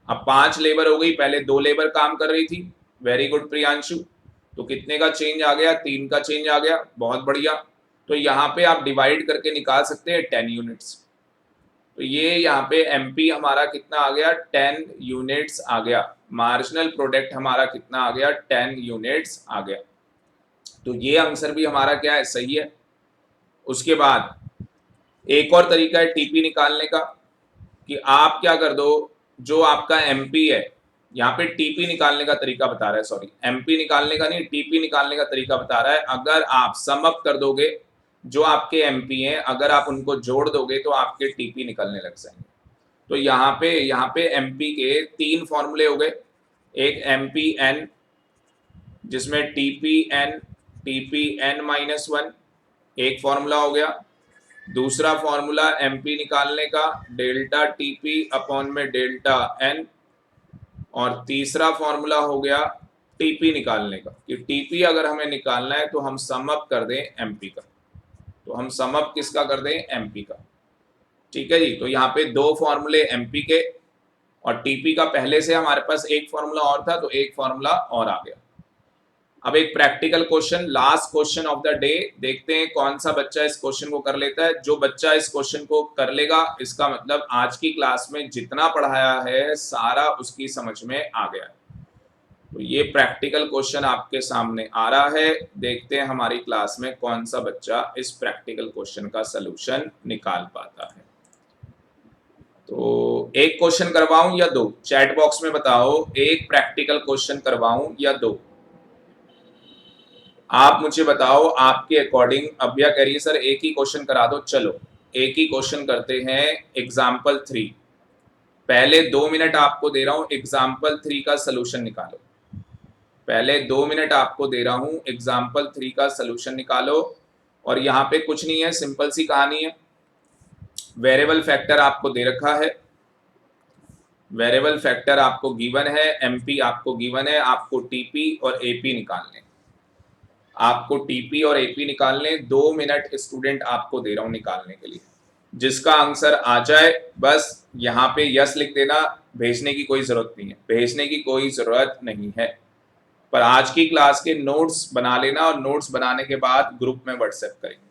Speaker 1: अब 5 लेबर हो गई, पहले 2 लेबर काम कर रही थी, वेरी गुड प्रियांशु। तो कितने का चेंज आ गया 3 का चेंज आ गया, बहुत बढ़िया। तो यहाँ पे आप डिवाइड करके निकाल सकते हैं 10 यूनिट्स। तो ये यहाँ पे एमपी हमारा कितना आ गया 10 यूनिट्स आ गया, मार्जिनल प्रोडक्ट हमारा कितना आ गया 10 यूनिट्स आ गया। तो ये आंसर भी हमारा क्या है, सही है। उसके बाद एक और तरीका है टीपी निकालने का, कि आप क्या कर दो, जो आपका एमपी है, यहाँ पे टीपी निकालने का तरीका बता रहा है, सॉरी एमपी निकालने का नहीं, टीपी निकालने का तरीका बता रहा है। अगर आप सम अप कर दोगे जो आपके एमपी हैं, अगर आप उनको जोड़ दोगे तो आपके टीपी निकलने लग जाएंगे। तो यहाँ पे एमपी के 3 फॉर्मूले हो गए, एक एमपी एन जिसमें टीपी एन माइनस 1 एक फॉर्मूला हो गया, दूसरा फॉर्मूला एमपी निकालने का डेल्टा टीपी अपॉन में डेल्टा एन, और तीसरा फॉर्मूला हो गया टीपी निकालने का कि टीपी अगर हमें निकालना है तो हम सम अप कर दें एमपी का, तो हम सम अप किसका कर दें, एमपी का। ठीक है जी, तो यहाँ पे दो फॉर्मूले एमपी के और टीपी का पहले से हमारे पास एक फॉर्मूला और था तो एक फॉर्मूला और आ गया। अब एक practical question, last question of the day, देखते हैं कौन सा बच्चा इस क्वेश्चन को कर लेता है। जो बच्चा इस क्वेश्चन को कर लेगा इसका मतलब आज की क्लास में जितना पढ़ाया है सारा उसकी समझ में आ गया। तो ये प्रैक्टिकल क्वेश्चन आपके सामने आ रहा है, देखते हैं हमारी क्लास में कौन सा बच्चा इस प्रैक्टिकल क्वेश्चन का सलूशन निकाल पाता है। तो एक क्वेश्चन करवाऊं या दो, चैट बॉक्स में बताओ, एक प्रैक्टिकल क्वेश्चन करवाऊं या दो, आप मुझे बताओ आपके अकॉर्डिंग। अभ्या कह रही है सर एक ही क्वेश्चन करा दो, चलो एक ही क्वेश्चन करते हैं। एग्जाम्पल 3, पहले 2 मिनट आपको दे रहा हूं, एग्जाम्पल 3 का सलूशन निकालो। पहले 2 मिनट आपको दे रहा हूं, एग्जाम्पल 3 का सलूशन निकालो। और यहाँ पे कुछ नहीं है, सिंपल सी कहानी है। वेरिएबल फैक्टर आपको दे रखा है, वेरिएबल फैक्टर आपको गिवन है, एमपी आपको गिवन है, आपको टीपी और एपी निकालने, आपको टीपी और एपी निकालने। 2 मिनट स्टूडेंट आपको दे रहा हूं निकालने के लिए। जिसका आंसर आ जाए बस यहाँ पे यस लिख देना, भेजने की कोई जरूरत नहीं है, भेजने की कोई जरूरत नहीं है। पर आज की क्लास के नोट्स बना लेना और नोट्स बनाने के बाद ग्रुप में व्हाट्सएप करेंगे।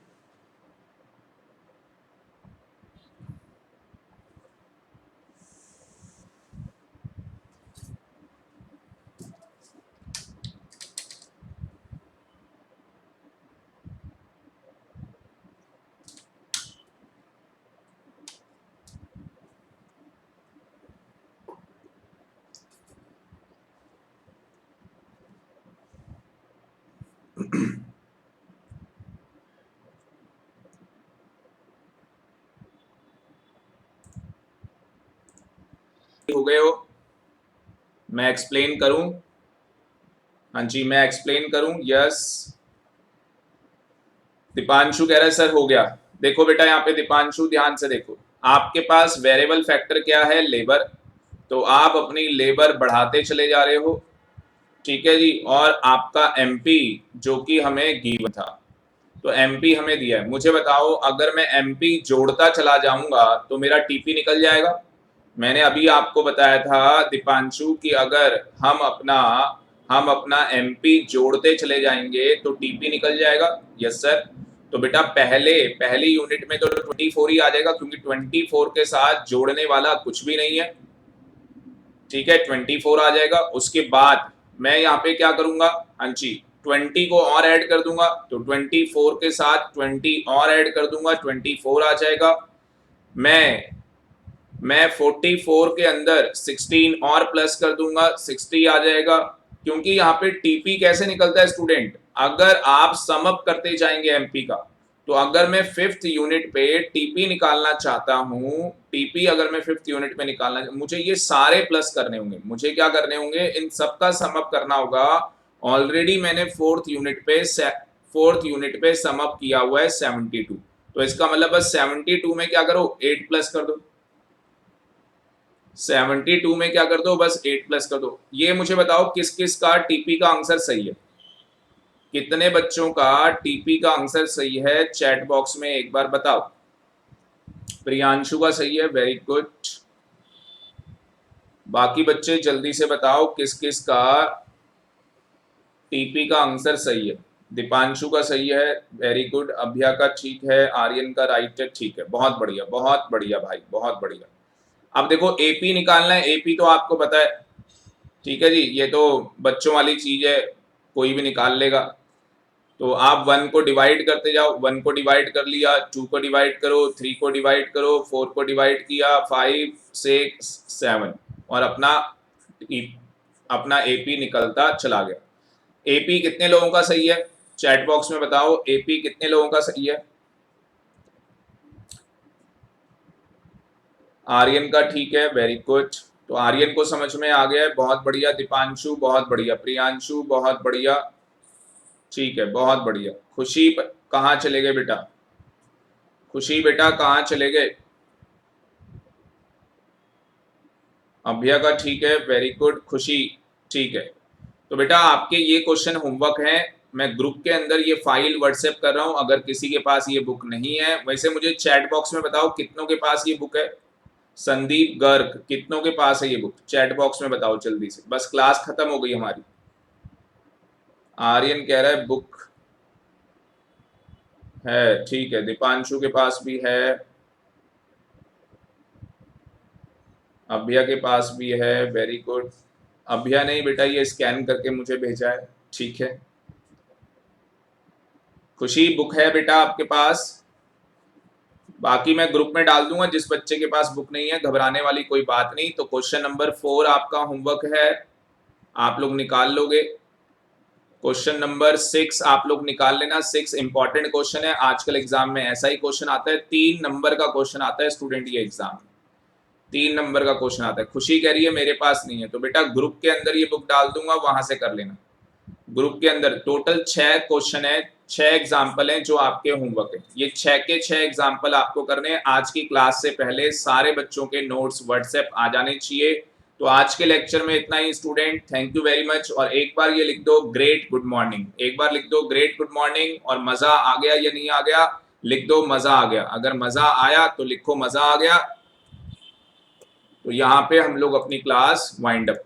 Speaker 1: हो गए हो, मैं एक्सप्लेन करूं? हाँ जी मैं एक्सप्लेन करूं, यस। दीपांशु कह रहा है सर हो गया। देखो बेटा यहाँ पे दीपांशु ध्यान से देखो, आपके पास वेरिएबल फैक्टर क्या है, लेबर, तो आप अपनी लेबर बढ़ाते चले जा रहे हो। ठीक है जी, और आपका एमपी जो कि हमें गिवन था, तो एमपी हमें दिया है। मुझे बताओ अगर मैं एमपी जोड़ता चला जाऊंगा तो मेरा टीपी निकल जाएगा। मैंने अभी आपको बताया था दीपांशु कि अगर हम अपना एमपी जोड़ते चले जाएंगे तो टीपी निकल जाएगा। Yes sir. तो बेटा पहली यूनिट में तो 24 ही आ जाएगा क्योंकि 24 के साथ जोड़ने वाला कुछ भी नहीं है। ठीक है 24 आ जाएगा। उसके बाद मैं यहाँ पे क्या करूंगा, हाँ जी 20 को और ऐड कर दूंगा, तो 24 के साथ 20 और ऐड कर दूंगा, 24 आ जाएगा। मैं 44 के अंदर 16 और प्लस कर दूंगा, 60 आ जाएगा। क्योंकि यहाँ पे टीपी कैसे निकलता है स्टूडेंट, अगर आप सम अप करते जाएंगे एमपी का, तो अगर मैं 5th यूनिट पे टीपी निकालना चाहता हूं, टीपी अगर मैं 5th यूनिट पे निकालना, मुझे ये सारे प्लस करने होंगे। मुझे क्या करने होंगे, इन सबका सम अप करना होगा। ऑलरेडी मैंने 4th यूनिट पे सम अप किया हुआ है 72, तो इसका मतलब बस 72 में क्या करो, 8 प्लस कर दो। 72 में क्या कर दो, बस 8 प्लस कर दो। ये मुझे बताओ किस किस का टीपी का आंसर सही है, कितने बच्चों का टीपी का आंसर सही है, चैट बॉक्स में एक बार बताओ। प्रियांशु का सही है, वेरी गुड। बाकी बच्चे जल्दी से बताओ किस किस का टीपी का आंसर सही है। दीपांशु का सही है, वेरी गुड। अभ्या का ठीक है, आर्यन का राइट है, ठीक है, बहुत बढ़िया बहुत बढ़िया भाई, बहुत बढ़िया। अब देखो एपी निकालना है, एपी तो आपको पता है। ठीक है जी, ये तो बच्चों वाली चीज है, कोई भी निकाल लेगा। तो आप 1 को डिवाइड करते जाओ, 1 को डिवाइड कर लिया, 2 को डिवाइड करो, 3 को डिवाइड करो, 4 को डिवाइड किया, 5 6 7, और अपना एपी निकलता चला गया। एपी कितने लोगों का सही है, चैट बॉक्स में बताओ, एपी कितने लोगों का सही है। आर्यन का ठीक है, वेरी गुड। तो आर्यन को समझ में आ गया है, बहुत बढ़िया। दीपांशु बहुत बढ़िया, प्रियांशु बहुत बढ़िया, ठीक है बहुत बढ़िया। खुशी कहाँ चले गए बेटा, खुशी बेटा कहाँ चले गए? अभ्या का ठीक है, वेरी गुड। खुशी ठीक है। तो बेटा आपके ये क्वेश्चन होमवर्क है, मैं ग्रुप के अंदर ये फाइल व्हाट्सएप कर रहा हूं, अगर किसी के पास ये बुक नहीं है, वैसे मुझे चैट बॉक्स में बताओ कितनों के पास ये बुक है। संदीप गर्ग, कितनों के पास है ये बुक? चैट बॉक्स में बताओ जल्दी से, बस क्लास खत्म हो गई हमारी। आर्यन कह रहा है बुक है, ठीक है। दीपांशु के पास भी है, अभ्या के पास भी है, वेरी गुड। अभ्या नहीं बेटा, ये स्कैन करके मुझे भेजा है, ठीक है। खुशी बुक है बेटा आपके पास? बाकी मैं ग्रुप में डाल दूंगा, जिस बच्चे के पास बुक नहीं है घबराने वाली कोई बात नहीं। तो क्वेश्चन नंबर 4 आपका होमवर्क है, आप लोग निकाल लोगे। क्वेश्चन नंबर 6 आप लोग निकाल लेना। 6 इंपॉर्टेंट क्वेश्चन है, आजकल एग्जाम में ऐसा ही क्वेश्चन आता है, 3 नंबर का क्वेश्चन आता है स्टूडेंट, ये एग्जाम 3 नंबर का क्वेश्चन आता है। खुशी कह रही है मेरे पास नहीं है, तो बेटा ग्रुप के अंदर ये बुक डाल दूंगा, वहां से कर लेना। ग्रुप के अंदर टोटल 6 क्वेश्चन है, 6 एग्जाम्पल हैं जो आपके होमवर्क है। ये 6 के 6 एग्जाम्पल आपको करने हैं। आज की क्लास से पहले सारे बच्चों के नोट्स व्हाट्सएप आ जाने चाहिए। तो आज के लेक्चर में इतना ही student, thank you very much. और एक बार ये लिख दो ग्रेट गुड मॉर्निंग, एक बार लिख दो ग्रेट गुड मॉर्निंग। और मजा आ गया या नहीं आ गया लिख दो मजा आ गया। अगर मजा आया तो लिखो मजा आ गया। तो यहाँ पे हम लोग अपनी क्लास वाइंड अप